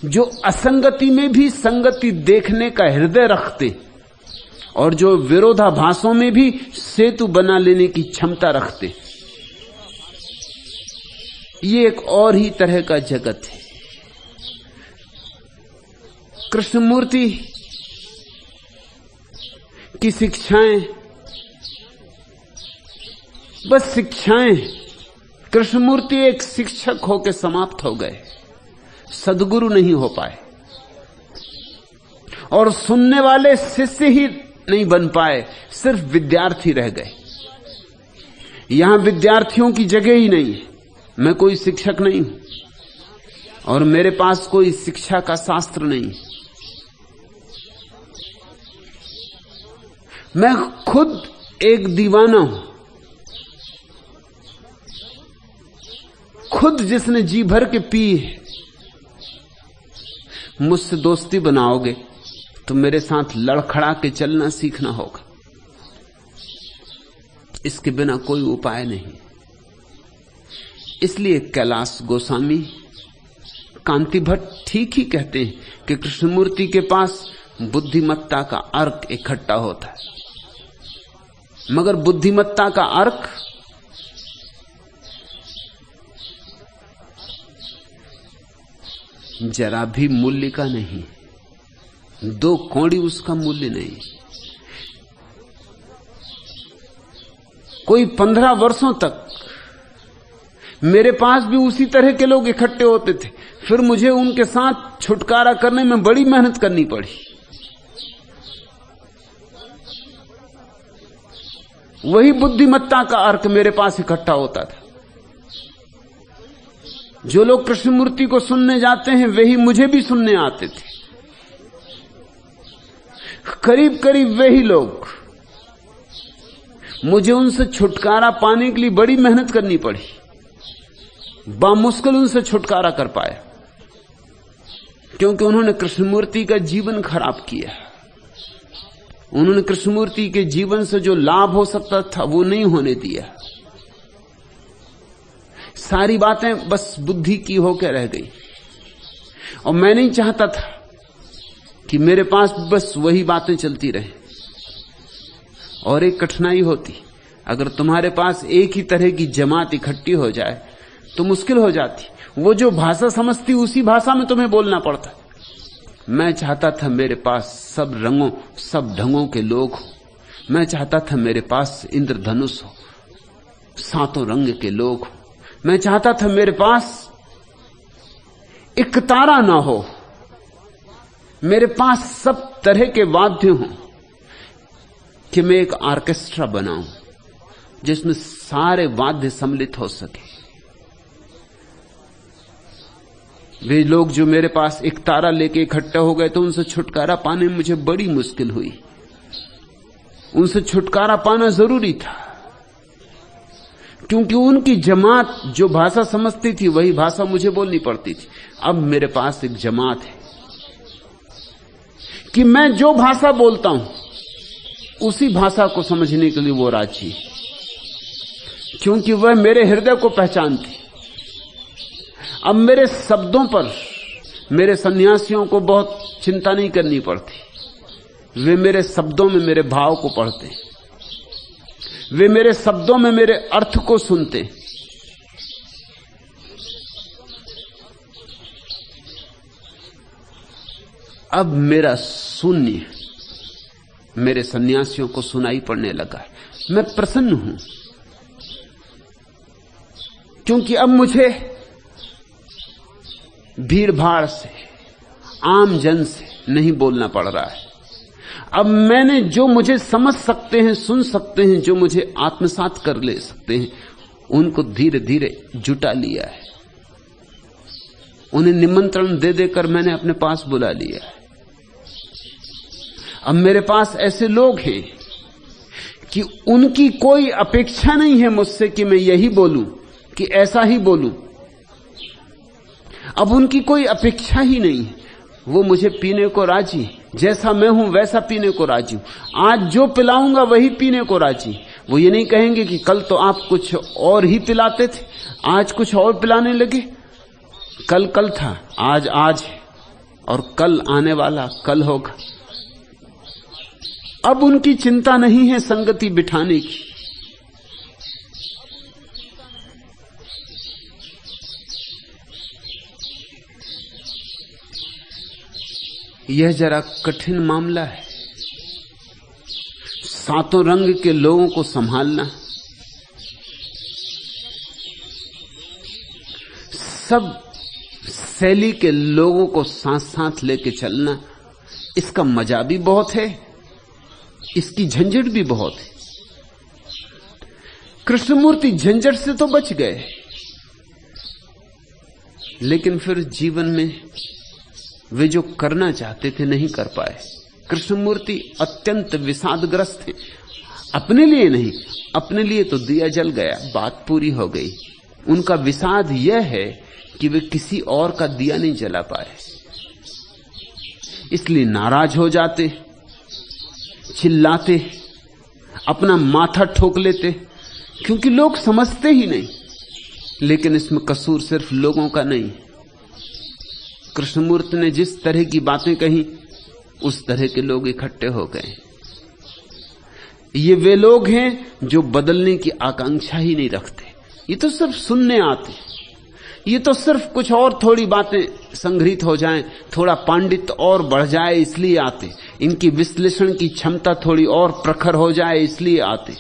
जो असंगति में भी संगति देखने का हृदय रखते और जो विरोधाभासों में भी सेतु बना लेने की क्षमता रखते, ये एक और ही तरह का जगत है। कृष्णमूर्ति की शिक्षाएं बस शिक्षाएं। कृष्णमूर्ति एक शिक्षक होकर समाप्त हो गए, सद्गुरु नहीं हो पाए, और सुनने वाले शिष्य ही नहीं बन पाए, सिर्फ विद्यार्थी रह गए। यहां विद्यार्थियों की जगह ही नहीं है। मैं कोई शिक्षक नहीं हूं और मेरे पास कोई शिक्षा का शास्त्र नहीं। मैं खुद एक दीवाना हूं, खुद जिसने जी भर के पी है। मुझसे दोस्ती बनाओगे तो मेरे साथ लड़खड़ा के चलना सीखना होगा, इसके बिना कोई उपाय नहीं। इसलिए कैलाश गोस्वामी, कांति भट्ट ठीक ही कहते हैं कि कृष्णमूर्ति के पास बुद्धिमत्ता का अर्क इकट्ठा होता है, मगर बुद्धिमत्ता का अर्क जरा भी मूल्य का नहीं, 2 कौड़ी उसका मूल्य नहीं। कोई 15 वर्षों तक मेरे पास भी उसी तरह के लोग इकट्ठे होते थे, फिर मुझे उनके साथ छुटकारा करने में बड़ी मेहनत करनी पड़ी। वही बुद्धिमत्ता का अर्क मेरे पास इकट्ठा होता था। जो लोग कृष्णमूर्ति को सुनने जाते हैं वही मुझे भी सुनने आते थे। करीब करीब वही लोग, मुझे उनसे छुटकारा पाने के लिए बड़ी मेहनत करनी पड़ी, बामुश्किल उनसे छुटकारा कर पाया, क्योंकि उन्होंने कृष्णमूर्ति का जीवन खराब किया। उन्होंने कृष्णमूर्ति के जीवन से जो लाभ हो सकता था वो नहीं होने दिया। सारी बातें बस बुद्धि की होकर रह गई, और मैं नहीं चाहता था कि मेरे पास बस वही बातें चलती रहे। और एक कठिनाई होती, अगर तुम्हारे पास एक ही तरह की जमात इकट्ठी हो जाए तो मुश्किल हो जाती। वो जो भाषा समझती उसी भाषा में तुम्हें बोलना पड़ता। मैं चाहता था मेरे पास सब रंगों सब ढंगों के लोग हो। मैं चाहता था मेरे पास इंद्रधनुष हो सातों रंग के लोग। मैं चाहता था मेरे पास एक तारा ना हो, मेरे पास सब तरह के वाद्य हों, कि मैं एक ऑर्केस्ट्रा बनाऊं जिसमें सारे वाद्य सम्मिलित हो सके। वे लोग जो मेरे पास एक तारा लेके इकट्ठे हो गए तो उनसे छुटकारा पाने में मुझे बड़ी मुश्किल हुई। उनसे छुटकारा पाना जरूरी था, क्योंकि उनकी जमात जो भाषा समझती थी वही भाषा मुझे बोलनी पड़ती थी। अब मेरे पास एक जमात है कि मैं जो भाषा बोलता हूं उसी भाषा को समझने के लिए वो राजी, क्योंकि वह मेरे हृदय को पहचानती। अब मेरे शब्दों पर मेरे सन्यासियों को बहुत चिंता नहीं करनी पड़ती। वे मेरे शब्दों में मेरे भाव को पढ़ते, वे मेरे शब्दों में मेरे अर्थ को सुनते। अब मेरा शून्य मेरे सन्यासियों को सुनाई पड़ने लगा। मैं प्रसन्न हूं, क्योंकि अब मुझे भीड़ भाड़ से, आम जन से नहीं बोलना पड़ रहा है। अब मैंने जो मुझे समझ सकते हैं, सुन सकते हैं, जो मुझे आत्मसात कर ले सकते हैं, उनको धीरे धीरे जुटा लिया है। उन्हें निमंत्रण दे देकर मैंने अपने पास बुला लिया है। अब मेरे पास ऐसे लोग हैं कि उनकी कोई अपेक्षा नहीं है मुझसे कि मैं यही बोलूं, कि ऐसा ही बोलूं। अब उनकी कोई अपेक्षा ही नहीं है। वो मुझे पीने को राजी, जैसा मैं हूं वैसा पीने को राजी हूं। आज जो पिलाऊंगा वही पीने को राजी। वो ये नहीं कहेंगे कि कल तो आप कुछ और ही पिलाते थे, आज कुछ और पिलाने लगे। कल कल था, आज आज है, और कल आने वाला कल होगा। अब उनकी चिंता नहीं है संगति बिठाने की। यह जरा कठिन मामला है, सातों रंग के लोगों को संभालना, सब शैली के लोगों को साथ साथ लेके चलना। इसका मजा भी बहुत है, इसकी झंझट भी बहुत है। कृष्णमूर्ति झंझट से तो बच गए, लेकिन फिर जीवन में वे जो करना चाहते थे नहीं कर पाए। कृष्णमूर्ति अत्यंत विषादग्रस्त थे। अपने लिए नहीं, अपने लिए तो दिया जल गया, बात पूरी हो गई। उनका विषाद यह है कि वे किसी और का दिया नहीं जला पाए, इसलिए नाराज हो जाते, चिल्लाते, अपना माथा ठोक लेते, क्योंकि लोग समझते ही नहीं। लेकिन इसमें कसूर सिर्फ लोगों का नहीं। कृष्णमूर्ति ने जिस तरह की बातें कही, उस तरह के लोग इकट्ठे हो गए। ये वे लोग हैं जो बदलने की आकांक्षा ही नहीं रखते। ये तो सिर्फ सुनने आते, ये तो सिर्फ कुछ और थोड़ी बातें संग्रहित हो जाएं, थोड़ा पांडित्य और बढ़ जाए इसलिए आते, इनकी विश्लेषण की क्षमता थोड़ी और प्रखर हो जाए इसलिए आते।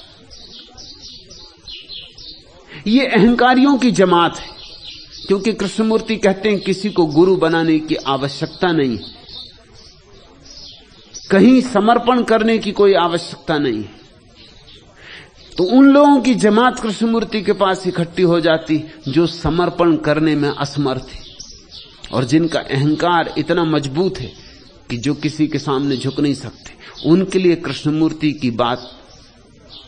ये अहंकारियों की जमात है, क्योंकि कृष्णमूर्ति कहते हैं किसी को गुरु बनाने की आवश्यकता नहीं, कहीं समर्पण करने की कोई आवश्यकता नहीं। तो उन लोगों की जमात कृष्णमूर्ति के पास इकट्ठी हो जाती जो समर्पण करने में असमर्थ है, और जिनका अहंकार इतना मजबूत है कि जो किसी के सामने झुक नहीं सकते। उनके लिए कृष्णमूर्ति की बात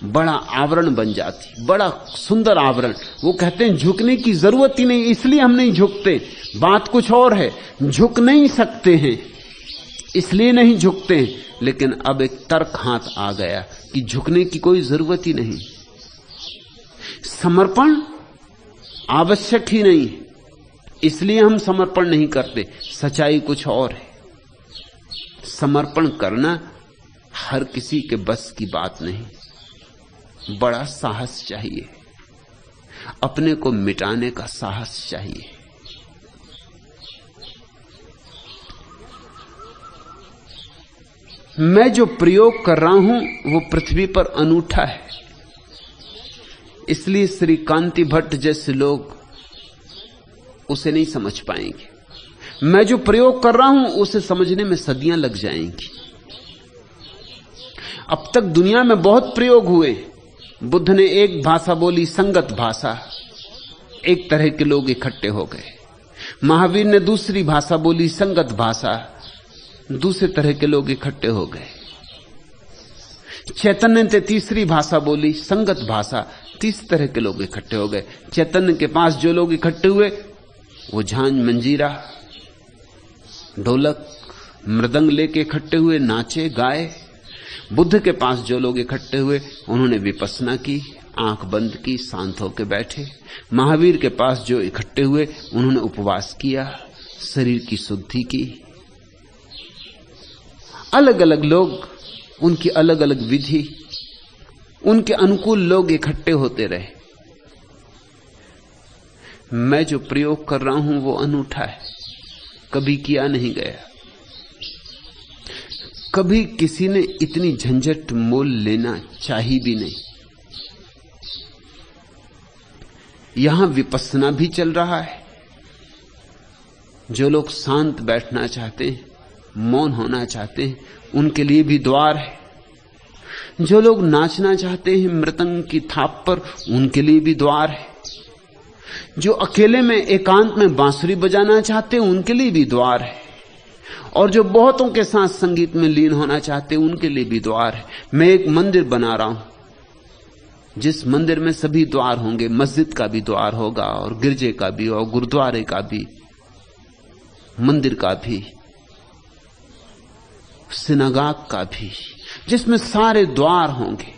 बड़ा आवरण बन जाती, बड़ा सुंदर आवरण। वो कहते हैं झुकने की जरूरत ही नहीं, इसलिए हम नहीं झुकते। बात कुछ और है, झुक नहीं सकते हैं इसलिए नहीं झुकते हैं। लेकिन अब एक तर्क हाथ आ गया कि झुकने की कोई जरूरत ही नहीं, समर्पण आवश्यक ही नहीं, इसलिए हम समर्पण नहीं करते। सच्चाई कुछ और है। समर्पण करना हर किसी के बस की बात नहीं, बड़ा साहस चाहिए, अपने को मिटाने का साहस चाहिए। मैं जो प्रयोग कर रहा हूं वो पृथ्वी पर अनूठा है, इसलिए श्री कांति भट्ट जैसे लोग उसे नहीं समझ पाएंगे। मैं जो प्रयोग कर रहा हूं उसे समझने में सदियां लग जाएंगी। अब तक दुनिया में बहुत प्रयोग हुए। बुद्ध ने एक भाषा बोली, संगत भाषा, एक तरह के लोग इकट्ठे हो गए। महावीर ने दूसरी भाषा बोली, संगत भाषा, दूसरे तरह के लोग इकट्ठे हो गए। चैतन्य ने तीसरी भाषा बोली, संगत भाषा, तीसरे तरह के लोग इकट्ठे हो गए। चैतन्य के पास जो लोग इकट्ठे हुए वो झांझ, मंजीरा, ढोलक, मृदंग लेके इकट्ठे हुए, नाचे गाए। बुद्ध के पास जो लोग इकट्ठे हुए उन्होंने विपस्सना की, आंख बंद की, शांत होकर बैठे। महावीर के पास जो इकट्ठे हुए उन्होंने उपवास किया, शरीर की शुद्धि की। अलग अलग लोग, उनकी अलग अलग विधि, उनके अनुकूल लोग इकट्ठे होते रहे। मैं जो प्रयोग कर रहा हूं वो अनूठा है, कभी किया नहीं गया। कभी किसी ने इतनी झंझट मोल लेना चाहिए भी नहीं। यहां विपस्सना भी चल रहा है। जो लोग शांत बैठना चाहते हैं, मौन होना चाहते हैं, उनके लिए भी द्वार है। जो लोग नाचना चाहते हैं मृदंग की थाप पर, उनके लिए भी द्वार है। जो अकेले में एकांत में बांसुरी बजाना चाहते हैं, उनके लिए भी द्वार है। और जो बहुतों के साथ संगीत में लीन होना चाहते हैं, उनके लिए भी द्वार है। मैं एक मंदिर बना रहा हूं जिस मंदिर में सभी द्वार होंगे। मस्जिद का भी द्वार होगा, और गिरजे का भी, और गुरुद्वारे का भी, मंदिर का भी, सिनागाग का भी, जिसमें सारे द्वार होंगे।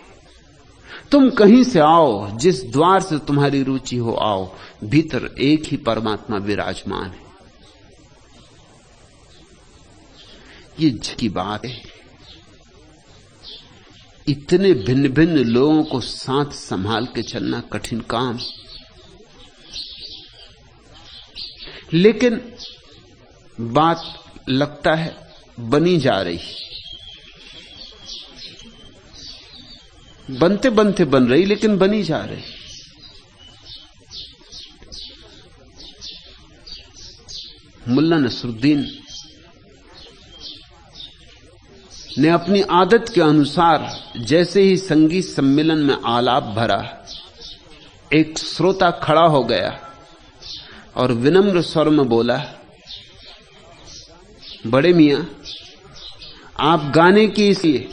तुम कहीं से आओ, जिस द्वार से तुम्हारी रुचि हो आओ, भीतर एक ही परमात्मा विराजमान है। ये की बात है। इतने भिन्न भिन्न लोगों को साथ संभाल के चलना कठिन काम, लेकिन बात लगता है बनी जा रही, बनते बनते बन रही, लेकिन बनी जा रही। मुल्ला नसरुद्दीन ने अपनी आदत के अनुसार जैसे ही संगीत सम्मेलन में आलाप भरा, एक श्रोता खड़ा हो गया और विनम्र स्वर में बोला, बड़े मियां, आप गाने की इसलिए,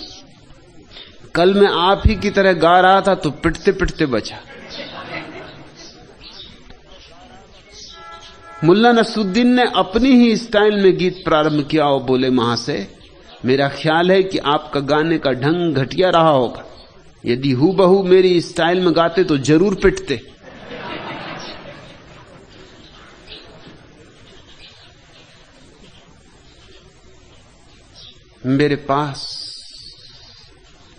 कल मैं आप ही की तरह गा रहा था तो पिटते पिटते बचा। मुल्ला नसरुद्दीन ने अपनी ही स्टाइल में गीत प्रारंभ किया और बोले, महाशय, मेरा ख्याल है कि आपका गाने का ढंग घटिया रहा होगा। यदि हूबहू मेरी स्टाइल में गाते तो जरूर पिटते। मेरे पास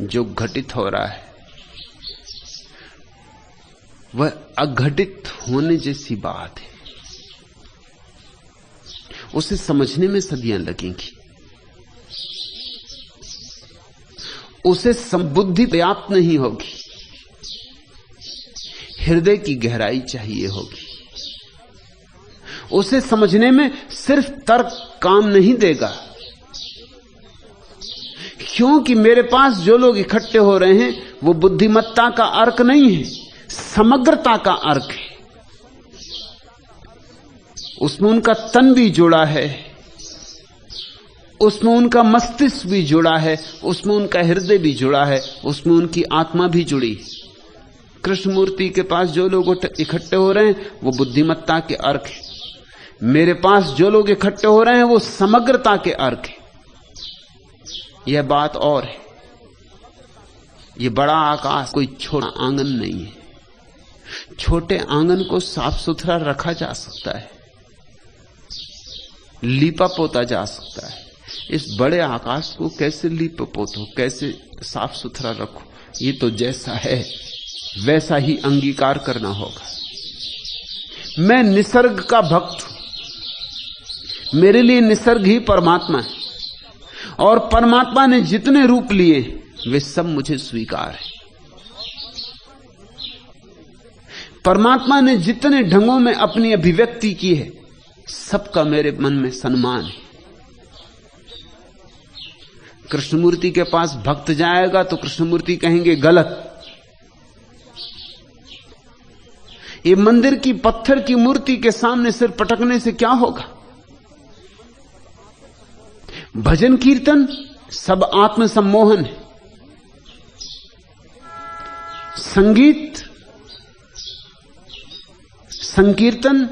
जो घटित हो रहा है वह अघटित होने जैसी बात है। उसे समझने में सदियां लगेंगी। उसे संबुद्धि पर्याप्त नहीं होगी, हृदय की गहराई चाहिए होगी। उसे समझने में सिर्फ तर्क काम नहीं देगा, क्योंकि मेरे पास जो लोग इकट्ठे हो रहे हैं वो बुद्धिमत्ता का अर्क नहीं है, समग्रता का अर्क है। उसमें उनका तन भी जुड़ा है, उसमें उनका मस्तिष्क भी जुड़ा है, उसमें उनका हृदय भी जुड़ा है, उसमें उनकी आत्मा भी जुड़ी। कृष्णमूर्ति के पास जो लोग इकट्ठे हो रहे हैं वो बुद्धिमत्ता के अर्क है। मेरे पास जो लोग इकट्ठे हो रहे हैं वो समग्रता के अर्क है। यह बात और है। यह बड़ा आकाश कोई छोटा आंगन नहीं है। छोटे आंगन को साफ सुथरा रखा जा सकता है, लीपा पोता जा सकता है। इस बड़े आकाश को कैसे लीप पोतो, कैसे साफ सुथरा रखो, ये तो जैसा है वैसा ही अंगीकार करना होगा। मैं निसर्ग का भक्त हूं, मेरे लिए निसर्ग ही परमात्मा है, और परमात्मा ने जितने रूप लिए वे सब मुझे स्वीकार है। परमात्मा ने जितने ढंगों में अपनी अभिव्यक्ति की है, सबका मेरे मन में सम्मान है। कृष्णमूर्ति के पास भक्त जाएगा तो कृष्णमूर्ति कहेंगे गलत। ये मंदिर की पत्थर की मूर्ति के सामने सिर पटकने से क्या होगा? भजन कीर्तन सब आत्मसम्मोहन है। संगीत, संकीर्तन,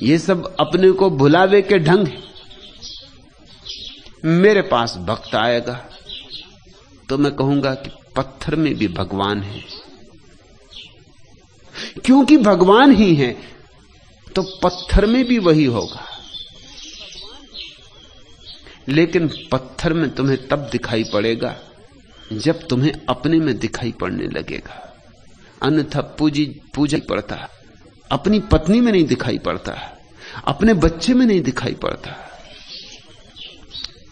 ये सब अपने को भुलावे के ढंग है। मेरे पास भक्त आएगा तो मैं कहूंगा कि पत्थर में भी भगवान है। क्योंकि भगवान ही है तो पत्थर में भी वही होगा। लेकिन पत्थर में तुम्हें तब दिखाई पड़ेगा जब तुम्हें अपने में दिखाई पड़ने लगेगा। अन्यथा पूजा पड़ता, अपनी पत्नी में नहीं दिखाई पड़ता, अपने बच्चे में नहीं दिखाई पड़ता,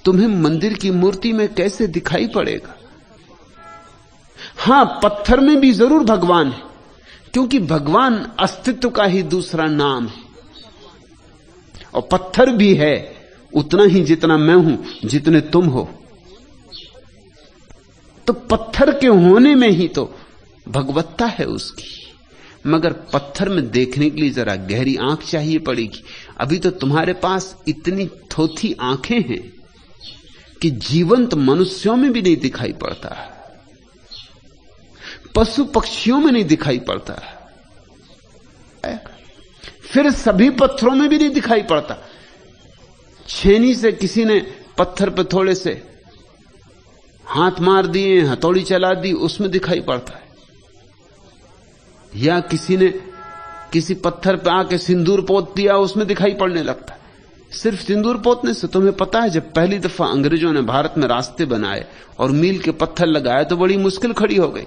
तुम्हें मंदिर की मूर्ति में कैसे दिखाई पड़ेगा? हां, पत्थर में भी जरूर भगवान है, क्योंकि भगवान अस्तित्व का ही दूसरा नाम है। और पत्थर भी है उतना ही जितना मैं हूं, जितने तुम हो। तो पत्थर के होने में ही तो भगवत्ता है उसकी। मगर पत्थर में देखने के लिए जरा गहरी आंख चाहिए पड़ेगी। अभी तो तुम्हारे पास इतनी थोथी आंखें हैं कि जीवंत मनुष्यों में भी नहीं दिखाई पड़ता, पशु पक्षियों में नहीं दिखाई पड़ता, फिर सभी पत्थरों में भी नहीं दिखाई पड़ता। छेनी से किसी ने पत्थर पर थोड़े से हाथ मार दिए, हथौड़ी चला दी, उसमें दिखाई पड़ता है। या किसी ने किसी पत्थर पर आके सिंदूर पोत दिया, उसमें दिखाई पड़ने लगता है। सिर्फ सिंदूर पोतने से तुम्हें पता है, जब पहली दफा अंग्रेजों ने भारत में रास्ते बनाए और मील के पत्थर लगाए तो बड़ी मुश्किल खड़ी हो गई।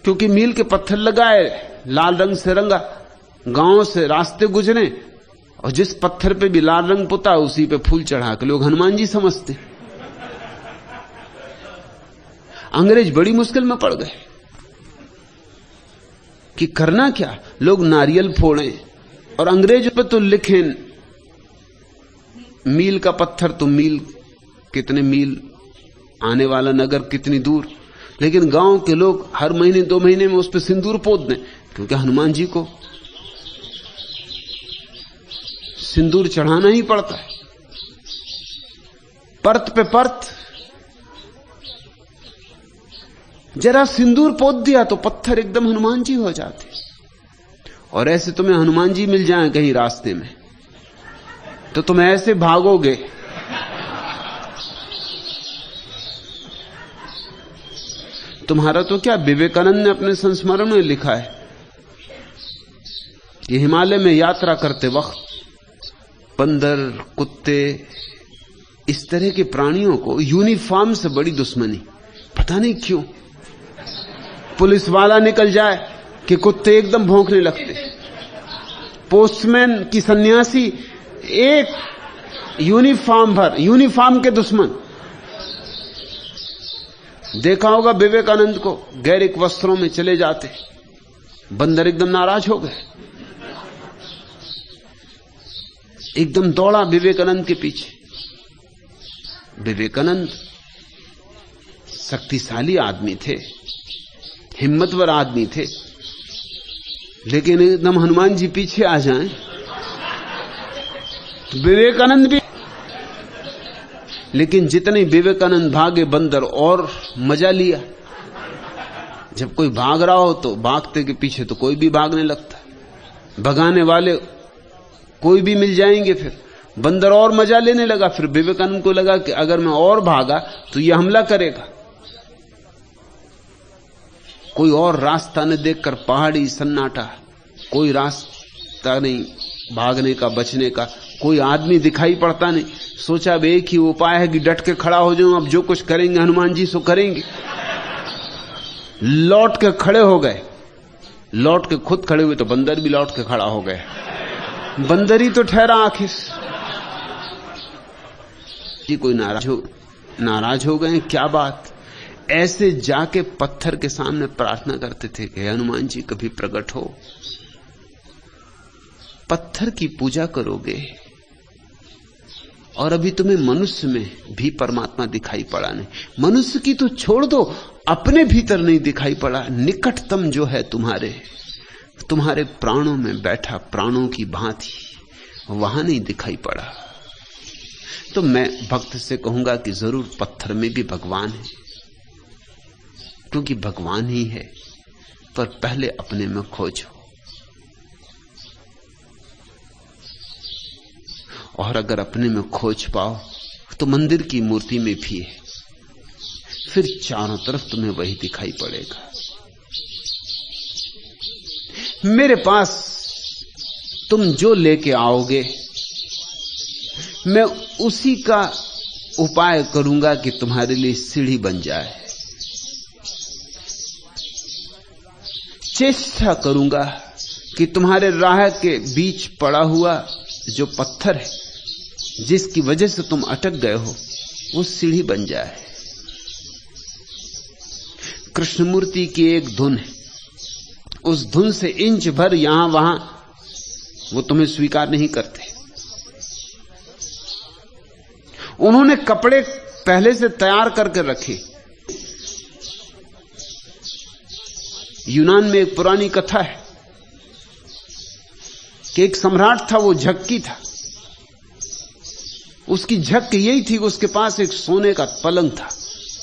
क्योंकि मील के पत्थर लगाए, लाल रंग से रंगा, गांवों से रास्ते गुजरे, और जिस पत्थर पे भी लाल रंग पुता उसी पे फूल चढ़ा के लोग हनुमान जी समझते। अंग्रेज बड़ी मुश्किल में पड़ गए कि करना क्या। लोग नारियल फोड़े और अंग्रेज पे तो लिखें मील का पत्थर, तो मील कितने मील, आने वाला नगर कितनी दूर। लेकिन गांव के लोग हर महीने 2 महीने में उस पर सिंदूर पोत दें, क्योंकि हनुमान जी को सिंदूर चढ़ाना ही पड़ता है। परत पे परत, जरा सिंदूर पोत दिया तो पत्थर एकदम हनुमान जी हो जाते। और ऐसे तुम्हें हनुमान जी मिल जाएं कहीं रास्ते में तो तुम ऐसे भागोगे। तुम्हारा तो क्या, विवेकानंद ने अपने संस्मरण में लिखा है, ये हिमालय में यात्रा करते वक्त बंदर, कुत्ते, इस तरह के प्राणियों को यूनिफॉर्म से बड़ी दुश्मनी। पता नहीं क्यों। पुलिस वाला निकल जाए कि कुत्ते एकदम भौंकने लगते। पोस्टमैन की सन्यासी, एक यूनिफॉर्म भर, यूनिफॉर्म के दुश्मन। देखा होगा विवेकानंद को, गैरिक वस्त्रों में चले जाते, बंदर एकदम नाराज हो गए, एकदम दौड़ा विवेकानंद के पीछे। विवेकानंद शक्तिशाली आदमी थे, हिम्मतवर आदमी थे, लेकिन एकदम हनुमान जी पीछे आ जाएं तो विवेकानंद भी। लेकिन जितने विवेकानंद भागे, बंदर और मजा लिया। जब कोई भाग रहा हो तो भागते के पीछे तो कोई भी भागने लगता है, भगाने वाले कोई भी मिल जाएंगे। फिर बंदर और मजा लेने लगा। फिर विवेकानंद को लगा कि अगर मैं और भागा तो यह हमला करेगा। कोई और रास्ता न देखकर पहाड़ी सन्नाटा, कोई रास्ता नहीं भागने का, बचने का, कोई आदमी दिखाई पड़ता नहीं। सोचा अब एक ही उपाय है कि डट के खड़ा हो जाऊं, अब जो कुछ करेंगे हनुमान जी सो करेंगे। लौट के खड़े हो गए, लौट के खुद खड़े हुए तो बंदर भी लौट के खड़ा हो गए। बंदर ही तो ठहरा आखिर। जी कोई नाराज हो गए, क्या बात। ऐसे जाके पत्थर के सामने प्रार्थना करते थे कि हनुमान जी कभी प्रकट हो। पत्थर की पूजा करोगे और अभी तुम्हें मनुष्य में भी परमात्मा दिखाई पड़ा नहीं। मनुष्य की तो छोड़ दो, अपने भीतर नहीं दिखाई पड़ा। निकटतम जो है तुम्हारे प्राणों में बैठा, प्राणों की भांति, वहां नहीं दिखाई पड़ा। तो मैं भक्त से कहूंगा कि जरूर पत्थर में भी भगवान है, क्योंकि भगवान ही है। पर पहले अपने में खोजो, और अगर अपने में खोज पाओ तो मंदिर की मूर्ति में भी है, फिर चारों तरफ तुम्हें वही दिखाई पड़ेगा। मेरे पास तुम जो लेके आओगे मैं उसी का उपाय करूंगा कि तुम्हारे लिए सीढ़ी बन जाए। चेष्टा करूंगा कि तुम्हारे राह के बीच पड़ा हुआ जो पत्थर है, जिसकी वजह से तुम अटक गए हो, वो सीढ़ी बन जाए। कृष्णमूर्ति की एक धुन है, उस धुन से इंच भर यहां वहां वो तुम्हें स्वीकार नहीं करते। उन्होंने कपड़े पहले से तैयार करके रखे। यूनान में एक पुरानी कथा है कि एक सम्राट था, वो झक्की था। उसकी झक यही थी कि उसके पास एक सोने का पलंग था,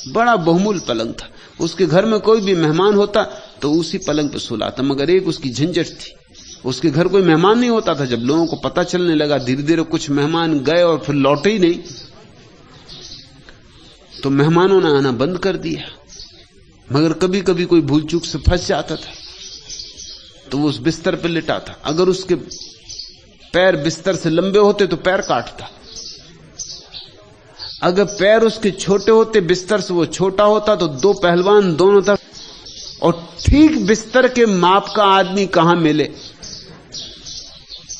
बड़ा बहुमूल्य पलंग था। उसके घर में कोई भी मेहमान होता तो उसी पलंग पर सुलाता। मगर एक उसकी झंझट थी, उसके घर कोई मेहमान नहीं होता था। जब लोगों को पता चलने लगा, धीरे धीरे कुछ मेहमान गए और फिर लौटे ही नहीं, तो मेहमानों ने आना बंद कर दिया। मगर कभी कभी कोई भूल चूक से फंस जाता था तो वो उस बिस्तर पर लिटा था। अगर उसके पैर बिस्तर से लंबे होते तो पैर काटता, अगर पैर उसके छोटे होते, बिस्तर से वो छोटा होता, तो दो पहलवान दोनों तरफ। और ठीक बिस्तर के माप का आदमी कहां मिले?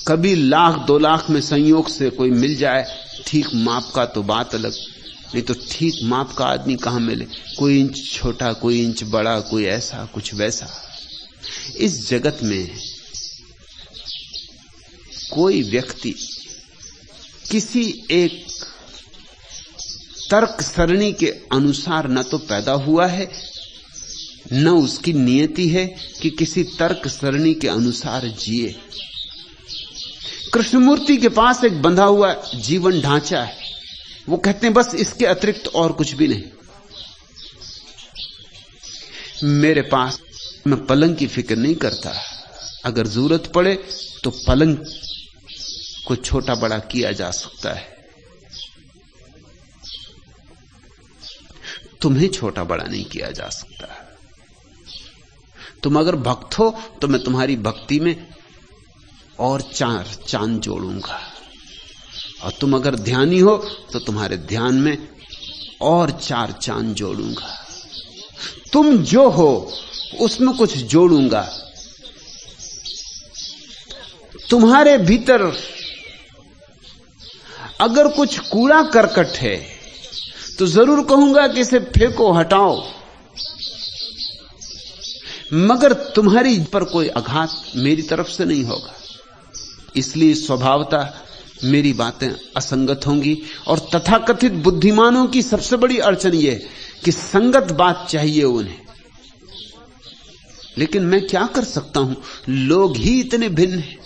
कभी 1,00,000 2,00,000 में संयोग से कोई मिल जाए ठीक माप का तो बात अलग, नहीं तो ठीक माप का आदमी कहां मिले? कोई इंच छोटा, कोई इंच बड़ा, कोई ऐसा कुछ वैसा। इस जगत में कोई व्यक्ति किसी एक तर्क सरणी के अनुसार न तो पैदा हुआ है, न उसकी नियति है कि किसी तर्क सरणी के अनुसार जिए। कृष्णमूर्ति के पास एक बंधा हुआ जीवन ढांचा है। वो कहते हैं बस इसके अतिरिक्त और कुछ भी नहीं। मेरे पास, मैं पलंग की फिक्र नहीं करता। अगर जरूरत पड़े तो पलंग को छोटा बड़ा किया जा सकता है, तुम्हें छोटा बड़ा नहीं किया जा सकता। तुम अगर भक्त हो तो मैं तुम्हारी भक्ति में और 4 चांद जोड़ूंगा, और तुम अगर ध्यानी हो तो तुम्हारे ध्यान में और 4 चांद जोड़ूंगा। तुम जो हो उसमें कुछ जोड़ूंगा। तुम्हारे भीतर अगर कुछ कूड़ा करकट है तो जरूर कहूंगा कि इसे फेंको, हटाओ, मगर तुम्हारी पर कोई आघात मेरी तरफ से नहीं होगा। इसलिए स्वभावतः मेरी बातें असंगत होंगी। और तथाकथित बुद्धिमानों की सबसे बड़ी अड़चन यह कि संगत बात चाहिए उन्हें। लेकिन मैं क्या कर सकता हूं, लोग ही इतने भिन्न हैं।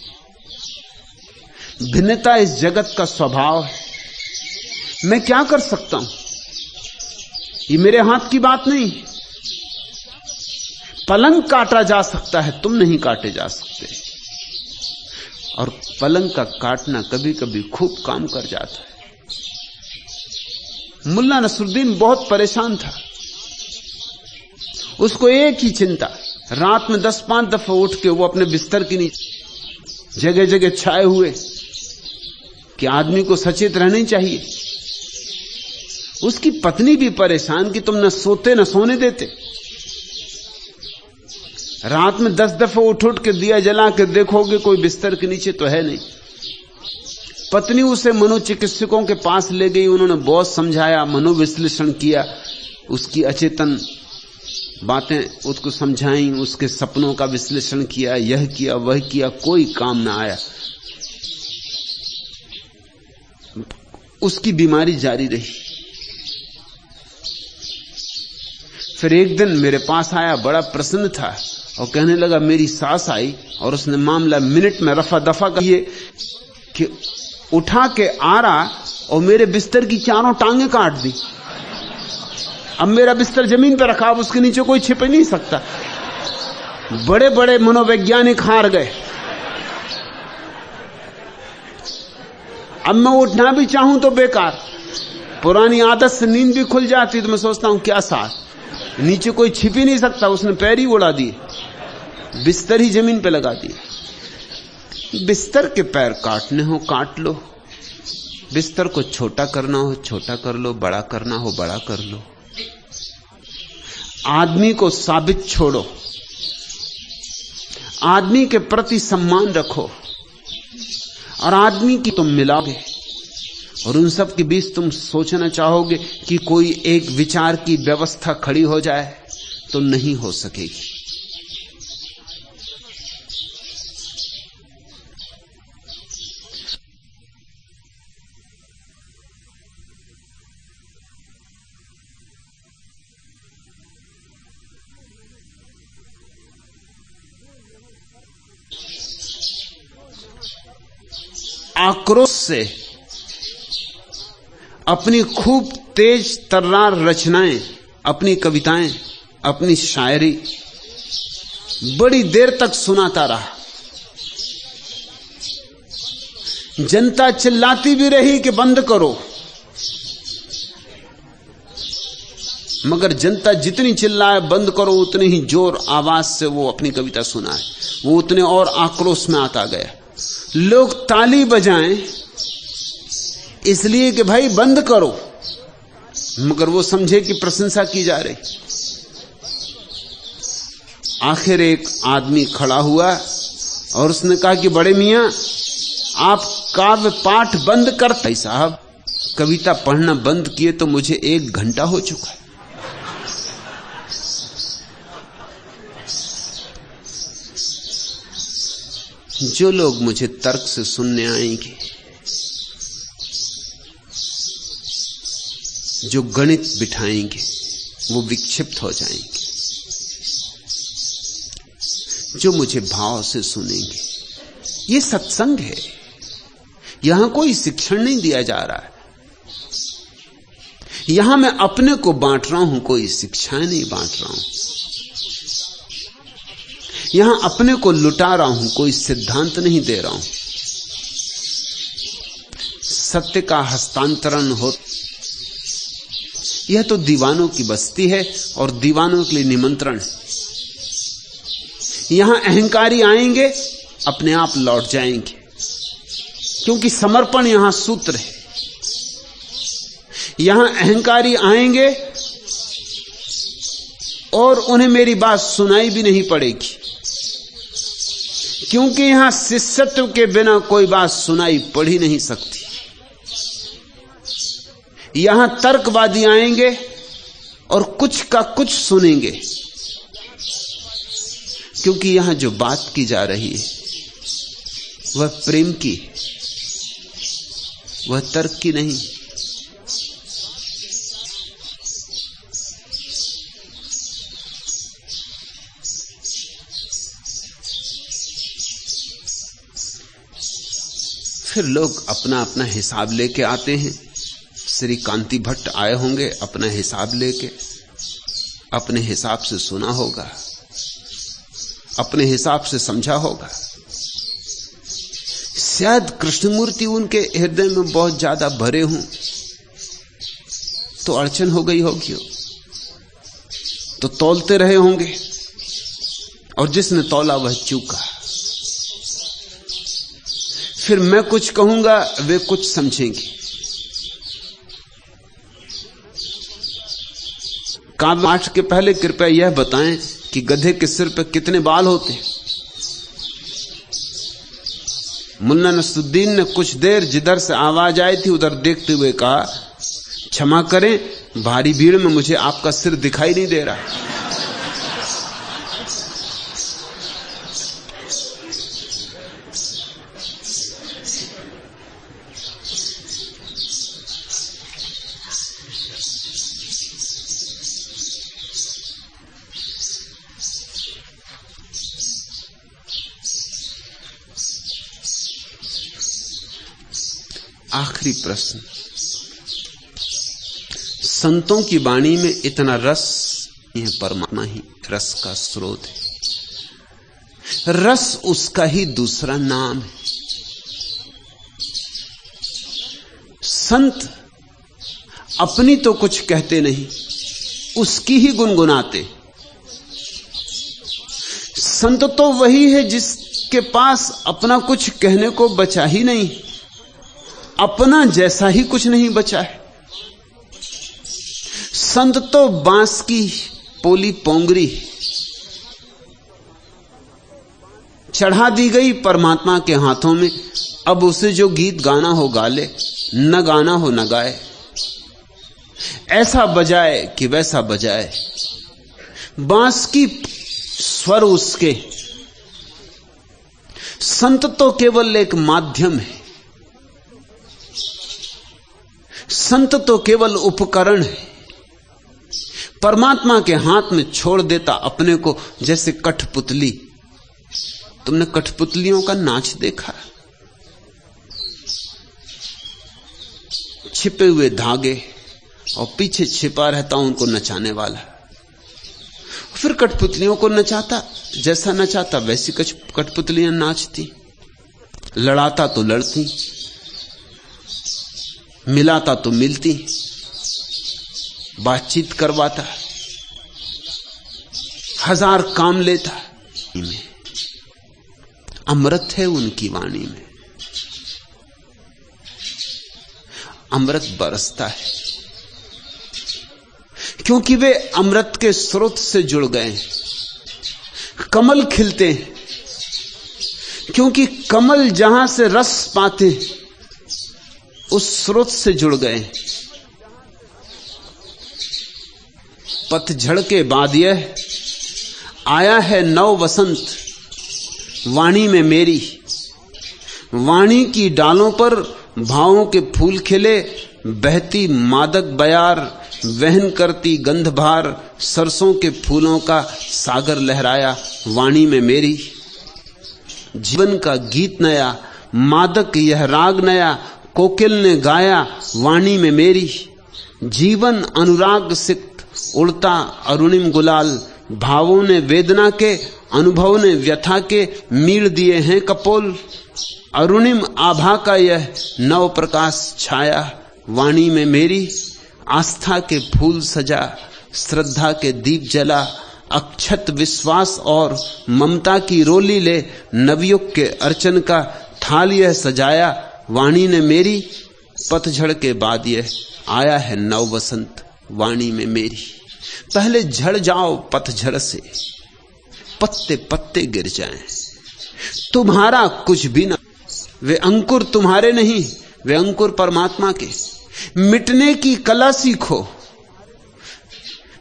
भिन्नता इस जगत का स्वभाव है। मैं क्या कर सकता हूं, ये मेरे हाथ की बात नहीं। पलंग काटा जा सकता है, तुम नहीं काटे जा सकते। और पलंग का काटना कभी कभी खूब काम कर जाता है। मुल्ला नसरुद्दीन बहुत परेशान था। उसको एक ही चिंता, रात में 10-5 दफा उठ के वो अपने बिस्तर के नीचे जगह जगह छाए हुए कि आदमी को सचेत रहना चाहिए। उसकी पत्नी भी परेशान कि तुम न सोते न सोने देते। रात में 10 दफा उठ उठ के दिया जला के देखोगे कोई बिस्तर के नीचे तो है नहीं। पत्नी उसे मनोचिकित्सकों के पास ले गई, उन्होंने बहुत समझाया, मनोविश्लेषण किया उसकी अचेतन बातें उसको समझाई, उसके सपनों का विश्लेषण किया, यह किया वह किया, कोई काम ना आया। उसकी बीमारी जारी रही। फिर एक दिन मेरे पास आया, बड़ा प्रसन्न था और कहने लगा मेरी सास आई और उसने मामला मिनट में रफा दफा किए कि उठा के आ रहा और मेरे बिस्तर की चारों टांगें काट दी। अब मेरा बिस्तर जमीन पर रखा, अब उसके नीचे कोई छिप नहीं सकता। बड़े बड़े मनोवैज्ञानिक हार गए। अब मैं उठना भी चाहूं तो बेकार। पुरानी आदत से नींद भी खुल जाती तो मैं सोचता हूं क्या साथ, नीचे कोई छिप ही नहीं सकता। उसने पैर ही उड़ा दिए, बिस्तर ही जमीन पे लगा दिए। बिस्तर के पैर काटने हो काट लो, बिस्तर को छोटा करना हो छोटा कर लो, बड़ा करना हो बड़ा कर लो। आदमी को साबित छोड़ो, आदमी के प्रति सम्मान रखो और आदमी की तुम मिलाओगे और उन सब के बीच तुम सोचना चाहोगे कि कोई एक विचार की व्यवस्था खड़ी हो जाए तो नहीं हो सकेगी। आक्रोश से अपनी खूब तेज तर्रार रचनाएं, अपनी कविताएं, अपनी शायरी बड़ी देर तक सुनाता रहा। जनता चिल्लाती भी रही कि बंद करो, मगर जनता जितनी चिल्लाए बंद करो उतनी ही जोर आवाज से वो अपनी कविता सुनाए, वो उतने और आक्रोश में आता गया। लोग ताली बजाएं इसलिए कि भाई बंद करो, मगर वो समझे कि प्रशंसा की जा रही। आखिर एक आदमी खड़ा हुआ और उसने कहा कि बड़े मियां, आप काव्य पाठ बंद करते। साहब, कविता पढ़ना बंद किए तो मुझे 1 घंटा हो चुका है। जो लोग मुझे तर्क से सुनने आएंगे, जो गणित बिठाएंगे, वो विक्षिप्त हो जाएंगे। जो मुझे भाव से सुनेंगे, ये सत्संग है, यहां कोई शिक्षण नहीं दिया जा रहा है। यहां मैं अपने को बांट रहा हूं, कोई शिक्षाएं नहीं बांट रहा हूं। यहां अपने को लुटा रहा हूं, कोई सिद्धांत नहीं दे रहा हूं। सत्य का हस्तांतरण हो। यह तो दीवानों की बस्ती है और दीवानों के लिए निमंत्रण। यहां अहंकारी आएंगे, अपने आप लौट जाएंगे, क्योंकि समर्पण यहां सूत्र है। यहां अहंकारी आएंगे और उन्हें मेरी बात सुनाई भी नहीं पड़ेगी, क्योंकि यहां शिष्यत्व के बिना कोई बात सुनाई पड़ ही नहीं सकती। यहां तर्कवादी आएंगे और कुछ का कुछ सुनेंगे, क्योंकि यहां जो बात की जा रही है वह प्रेम की, वह तर्क की नहीं। फिर लोग अपना अपना हिसाब लेके आते हैं। श्री कांति भट्ट आए होंगे अपना हिसाब लेके, अपने हिसाब से सुना होगा, अपने हिसाब से समझा होगा। शायद कृष्णमूर्ति उनके हृदय में बहुत ज्यादा भरे हों तो अड़चन हो गई होगी, तो तौलते रहे होंगे और जिसने तौला वह चूका। फिर मैं कुछ कहूंगा, वे कुछ समझेंगे। काव्य पाठ के पहले कृपया यह बताएं कि गधे के सिर पर कितने बाल होते हैं। मुन्ना नसरुद्दीन ने कुछ देर जिधर से आवाज आई थी उधर देखते हुए कहा, क्षमा करें भारी भीड़ में मुझे आपका सिर दिखाई नहीं दे रहा। आखिरी प्रश्न, संतों की वाणी में इतना रस, यह परमात्मा ही रस का स्रोत है। रस उसका ही दूसरा नाम है। संत अपनी तो कुछ कहते नहीं, उसकी ही गुनगुनाते। संत तो वही है जिसके पास अपना कुछ कहने को बचा ही नहीं, अपना जैसा ही कुछ नहीं बचा है। संत तो बांस की पोली पोंगरी चढ़ा दी गई परमात्मा के हाथों में, अब उसे जो गीत गाना हो गा ले, न गाना हो न गाए, ऐसा बजाए कि वैसा बजाए। बांस की स्वर उसके। संत तो केवल एक माध्यम है, संत तो केवल उपकरण है। परमात्मा के हाथ में छोड़ देता अपने को, जैसे कठपुतली। तुमने कठपुतलियों का नाच देखा? छिपे हुए धागे और पीछे छिपा रहता उनको नचाने वाला, फिर कठपुतलियों को नचाता, जैसा नचाता वैसी कठपुतलियां नाचती। लड़ाता तो लड़ती, मिलाता तो मिलती, बातचीत करवाता, हजार काम लेता। अमृत है उनकी वाणी में, अमृत बरसता है, क्योंकि वे अमृत के स्रोत से जुड़ गए हैं। कमल खिलते हैं क्योंकि कमल जहां से रस पाते उस स्रोत से जुड़ गए। पतझड़ के बाद यह आया है नव वसंत, वाणी में मेरी। वाणी की डालों पर भावों के फूल खिले, बहती मादक बयार, वहन करती गंधभार, सरसों के फूलों का सागर लहराया वाणी में मेरी। जीवन का गीत नया, मादक यह राग नया, कोकिल ने गाया वाणी में मेरी। जीवन अनुराग सिक्त उड़ता अरुणिम गुलाल, भावों ने वेदना के, अनुभव ने व्यथा के मीड़ दिए हैं कपोल। अरुणिम आभा का यह नव प्रकाश छाया वाणी में मेरी। आस्था के फूल सजा, श्रद्धा के दीप जला, अक्षत विश्वास और ममता की रोली ले, नवयुग के अर्चन का थाल यह सजाया वाणी ने मेरी। पतझड़ के बाद यह आया है नव वसंत वाणी में मेरी। पहले झड़ जाओ पतझड़ से, पत्ते पत्ते गिर जाएं, तुम्हारा कुछ भी ना। वे अंकुर तुम्हारे नहीं, वे अंकुर परमात्मा के। मिटने की कला सीखो।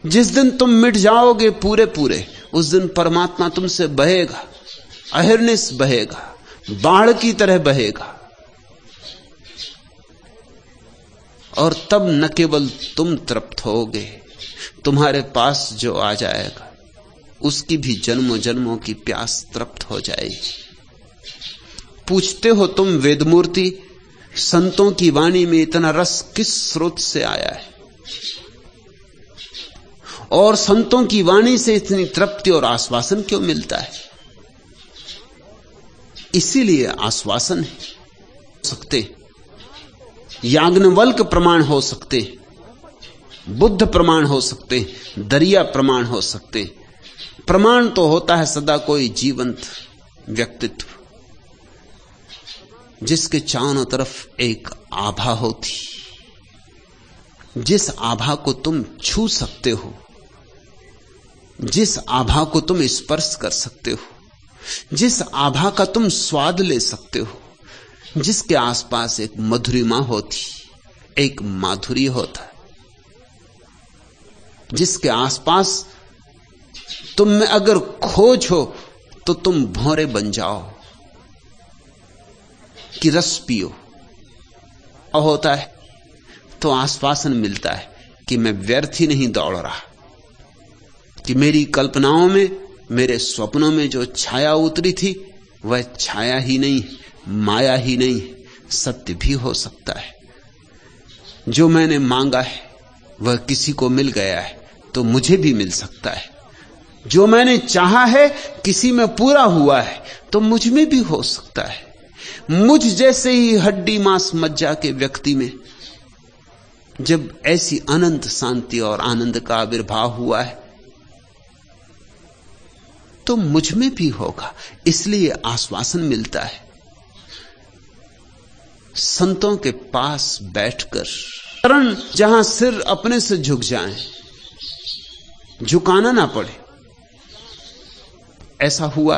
जिस दिन तुम मिट जाओगे पूरे पूरे, उस दिन परमात्मा तुमसे बहेगा, अहिर्निश बहेगा, बाढ़ की तरह बहेगा। और तब न केवल तुम तृप्त होगे, तुम्हारे पास जो आ जाएगा उसकी भी जन्मों जन्मों की प्यास तृप्त हो जाएगी। पूछते हो तुम वेदमूर्ति, संतों की वाणी में इतना रस किस स्रोत से आया है, और संतों की वाणी से इतनी तृप्ति और आश्वासन क्यों मिलता है? इसीलिए आश्वासन है सकते, याज्ञवल्क्य प्रमाण हो सकते, बुद्ध प्रमाण हो सकते, दरिया प्रमाण हो सकते। प्रमाण तो होता है सदा कोई जीवंत व्यक्तित्व, जिसके चारों तरफ एक आभा होती, जिस आभा को तुम छू सकते हो, जिस आभा को तुम स्पर्श कर सकते हो, जिस आभा का तुम स्वाद ले सकते हो, जिसके आसपास एक मधुरिमा होती, एक माधुर्य होता है। जिसके आसपास तुम में अगर खोज हो तो तुम भौरे बन जाओ कि रस पियो। और होता है तो आश्वासन मिलता है कि मैं व्यर्थ ही नहीं दौड़ रहा, कि मेरी कल्पनाओं में, मेरे स्वप्नों में जो छाया उतरी थी वह छाया ही नहीं, माया ही नहीं, सत्य भी हो सकता है। जो मैंने मांगा है वह किसी को मिल गया है तो मुझे भी मिल सकता है। जो मैंने चाहा है किसी में पूरा हुआ है तो मुझ में भी हो सकता है। मुझ जैसे ही हड्डी मांस मज्जा के व्यक्ति में जब ऐसी अनंत शांति और आनंद का आविर्भाव हुआ है तो मुझ में भी होगा। इसलिए आश्वासन मिलता है। संतों के पास बैठकर चरण जहां सिर अपने से झुक जाए, झुकाना ना पड़े। ऐसा हुआ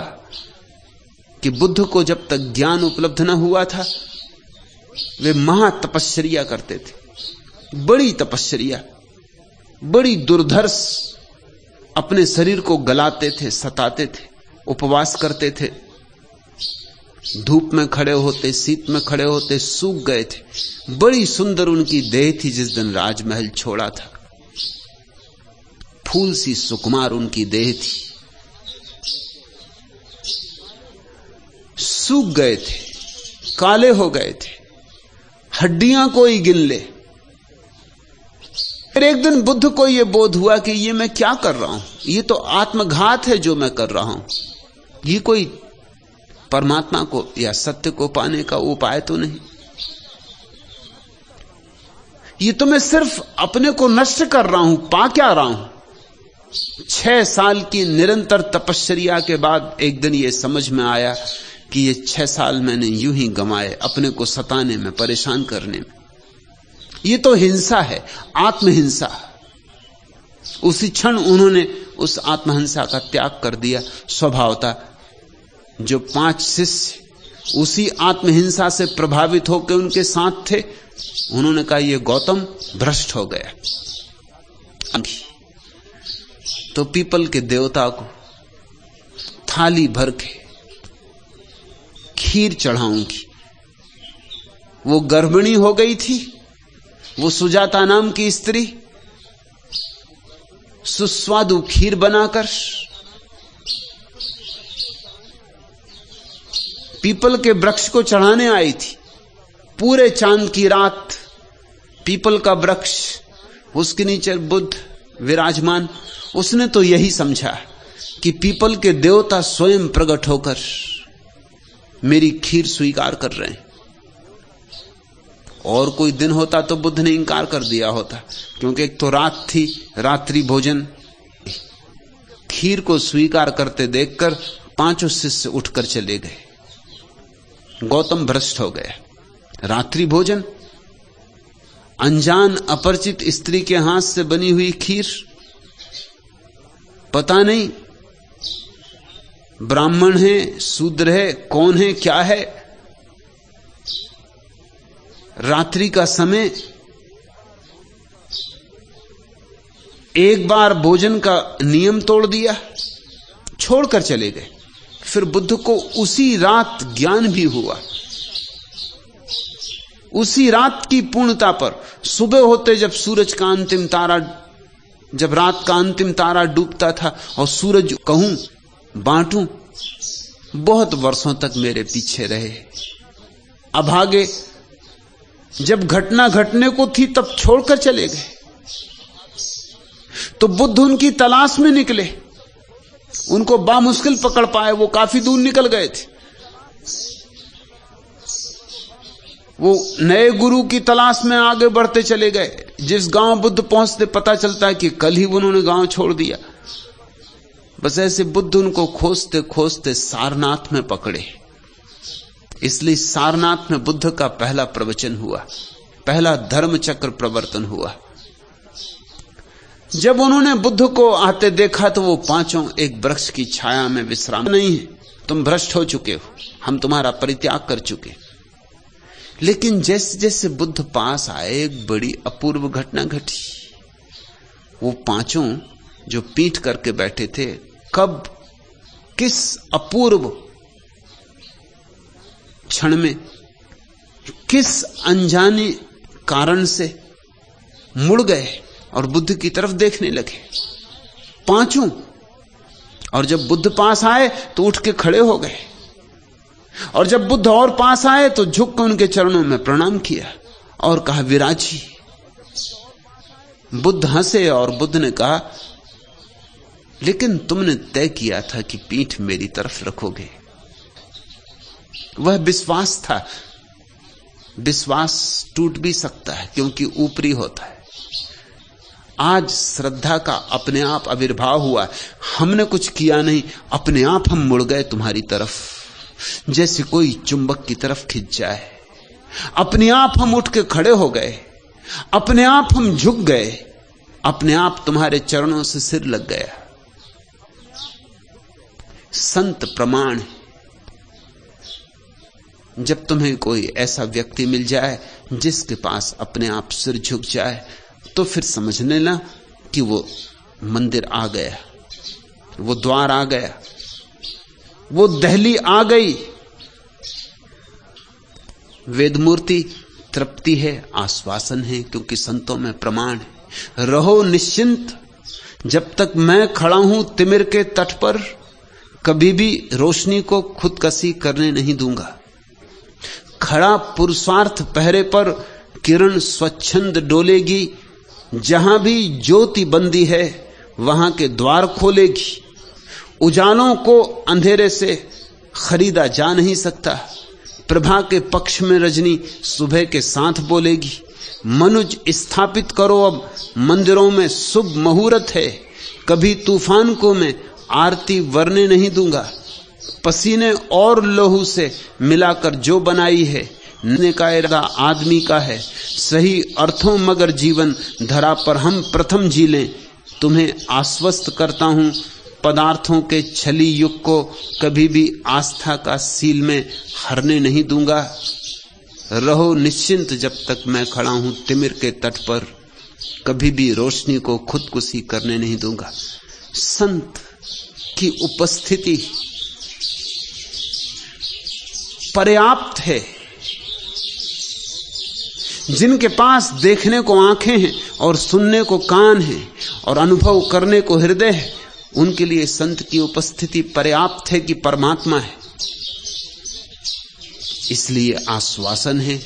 कि बुद्ध को जब तक ज्ञान उपलब्ध न हुआ था वे महातपश्चर्या करते थे, बड़ी तपश्चर्या, बड़ी दुर्धर्ष। अपने शरीर को गलाते थे, सताते थे, उपवास करते थे, धूप में खड़े होते, शीत में खड़े होते, सूख गए थे। बड़ी सुंदर उनकी देह थी जिस दिन राजमहल छोड़ा था, फूल सी सुकुमार उनकी देह थी। सूख गए थे, काले हो गए थे, हड्डियां कोई गिन ले। फिर एक दिन बुद्ध को यह बोध हुआ कि ये मैं क्या कर रहा हूं, ये तो आत्मघात है जो मैं कर रहा हूं। ये कोई परमात्मा को या सत्य को पाने का उपाय तो नहीं। ये तो मैं सिर्फ अपने को नष्ट कर रहा हूं, पा क्या रहा हूं। 6 साल की निरंतर तपश्चर्या के बाद एक दिन ये समझ में आया कि ये 6 साल मैंने यूं ही गंवाए अपने को सताने में, परेशान करने में। ये तो हिंसा है, आत्महिंसा। उसी क्षण उन्होंने उस आत्महिंसा का त्याग कर दिया। स्वभावता जो 5 शिष्य उसी आत्महिंसा से प्रभावित होकर उनके साथ थे, उन्होंने कहा यह गौतम भ्रष्ट हो गया। तो पीपल के देवता को थाली भर के खीर चढ़ाऊंगी। वो गर्भिणी हो गई थी, वो सुजाता नाम की स्त्री सुस्वादु खीर बनाकर पीपल के वृक्ष को चढ़ाने आई थी। पूरे चांद की रात पीपल का वृक्ष, उसके नीचे बुद्ध विराजमान। उसने तो यही समझा कि पीपल के देवता स्वयं प्रकट होकर मेरी खीर स्वीकार कर रहे हैं। और कोई दिन होता तो बुद्ध ने इंकार कर दिया होता, क्योंकि एक तो रात थी, रात्रि भोजन। खीर को स्वीकार करते देखकर 5 शिष्य उठकर चले गए। गौतम भ्रष्ट हो गया। रात्रि भोजन, अनजान अपरिचित स्त्री के हाथ से बनी हुई खीर, पता नहीं ब्राह्मण है, शूद्र है, कौन है, क्या है। रात्रि का समय, एक बार भोजन का नियम तोड़ दिया, छोड़कर चले गए। फिर बुद्ध को उसी रात ज्ञान भी हुआ। उसी रात की पूर्णता पर सुबह होते जब सूरज का अंतिम तारा, जब रात का अंतिम तारा डूबता था और सूरज कहूं बांटूं, बहुत वर्षों तक मेरे पीछे रहे, अभागे। जब घटना घटने को थी तब छोड़कर चले गए। तो बुद्ध उनकी तलाश में निकले, उनको बामुश्किल पकड़ पाए। वो काफी दूर निकल गए थे। वो नए गुरु की तलाश में आगे बढ़ते चले गए। जिस गांव बुद्ध पहुंचते पता चलता है कि कल ही उन्होंने गांव छोड़ दिया। बस ऐसे बुद्ध उनको खोजते खोजते सारनाथ में पकड़े। इसलिए सारनाथ में बुद्ध का पहला प्रवचन हुआ, पहला धर्म चक्र प्रवर्तन हुआ। जब उन्होंने बुद्ध को आते देखा तो वो 5 एक वृक्ष की छाया में विश्राम। नहीं है, तुम भ्रष्ट हो चुके हो, हम तुम्हारा परित्याग कर चुके। लेकिन जैसे जैसे बुद्ध पास आए एक बड़ी अपूर्व घटना घटी। वो पांचों जो पीठ करके बैठे थे, कब, किस अपूर्व क्षण में, किस अनजाने कारण से मुड़ गए और बुद्ध की तरफ देखने लगे, पांचों। और जब बुद्ध पास आए तो उठ के खड़े हो गए, और जब बुद्ध और पास आए तो झुक कर उनके चरणों में प्रणाम किया और कहा, विराजी। बुद्ध हंसे और बुद्ध ने कहा, लेकिन तुमने तय किया था कि पीठ मेरी तरफ रखोगे। वह विश्वास था। विश्वास टूट भी सकता है क्योंकि ऊपरी होता है। आज श्रद्धा का अपने आप आविर्भाव हुआ, हमने कुछ किया नहीं, अपने आप हम मुड़ गए तुम्हारी तरफ, जैसे कोई चुंबक की तरफ खिंच जाए। अपने आप हम उठ के खड़े हो गए, अपने आप हम झुक गए, अपने आप तुम्हारे चरणों से सिर लग गया। संत प्रमाण। जब तुम्हें कोई ऐसा व्यक्ति मिल जाए जिसके पास अपने आप सिर झुक जाए, तो फिर समझ लेना कि वो मंदिर आ गया, वो द्वार आ गया, वो दहली आ गई। वेदमूर्ति तृप्ति है, आश्वासन है, क्योंकि संतों में प्रमाण है। रहो निश्चिंत, जब तक मैं खड़ा हूं तिमिर के तट पर, कभी भी रोशनी को खुदकशी करने नहीं दूंगा। खड़ा पुरुषार्थ पहरे पर, किरण स्वच्छंद डोलेगी। जहां भी ज्योति बंदी है वहां के द्वार खोलेगी। उजालों को अंधेरे से खरीदा जा नहीं सकता। प्रभा के पक्ष में रजनी सुबह के साथ बोलेगी। मनुज स्थापित करो अब मंदिरों में शुभ मुहूर्त है। कभी तूफान को मैं आरती वरने नहीं दूंगा। पसीने और लहू से मिलाकर जो बनाई है, ने का इरादा आदमी का है। सही अर्थों मगर जीवन धरा पर हम प्रथम जी लें। तुम्हें आश्वस्त करता हूं, पदार्थों के छली युग को कभी भी आस्था का सील में हरने नहीं दूंगा। रहो निश्चिंत, जब तक मैं खड़ा हूं तिमिर के तट पर, कभी भी रोशनी को खुदकुशी करने नहीं दूंगा। संत की उपस्थिति पर्याप्त है। जिनके पास देखने को आंखें हैं और सुनने को कान हैं और अनुभव करने को हृदय है, उनके लिए संत की उपस्थिति पर्याप्त है कि परमात्मा है। इसलिए आश्वासन है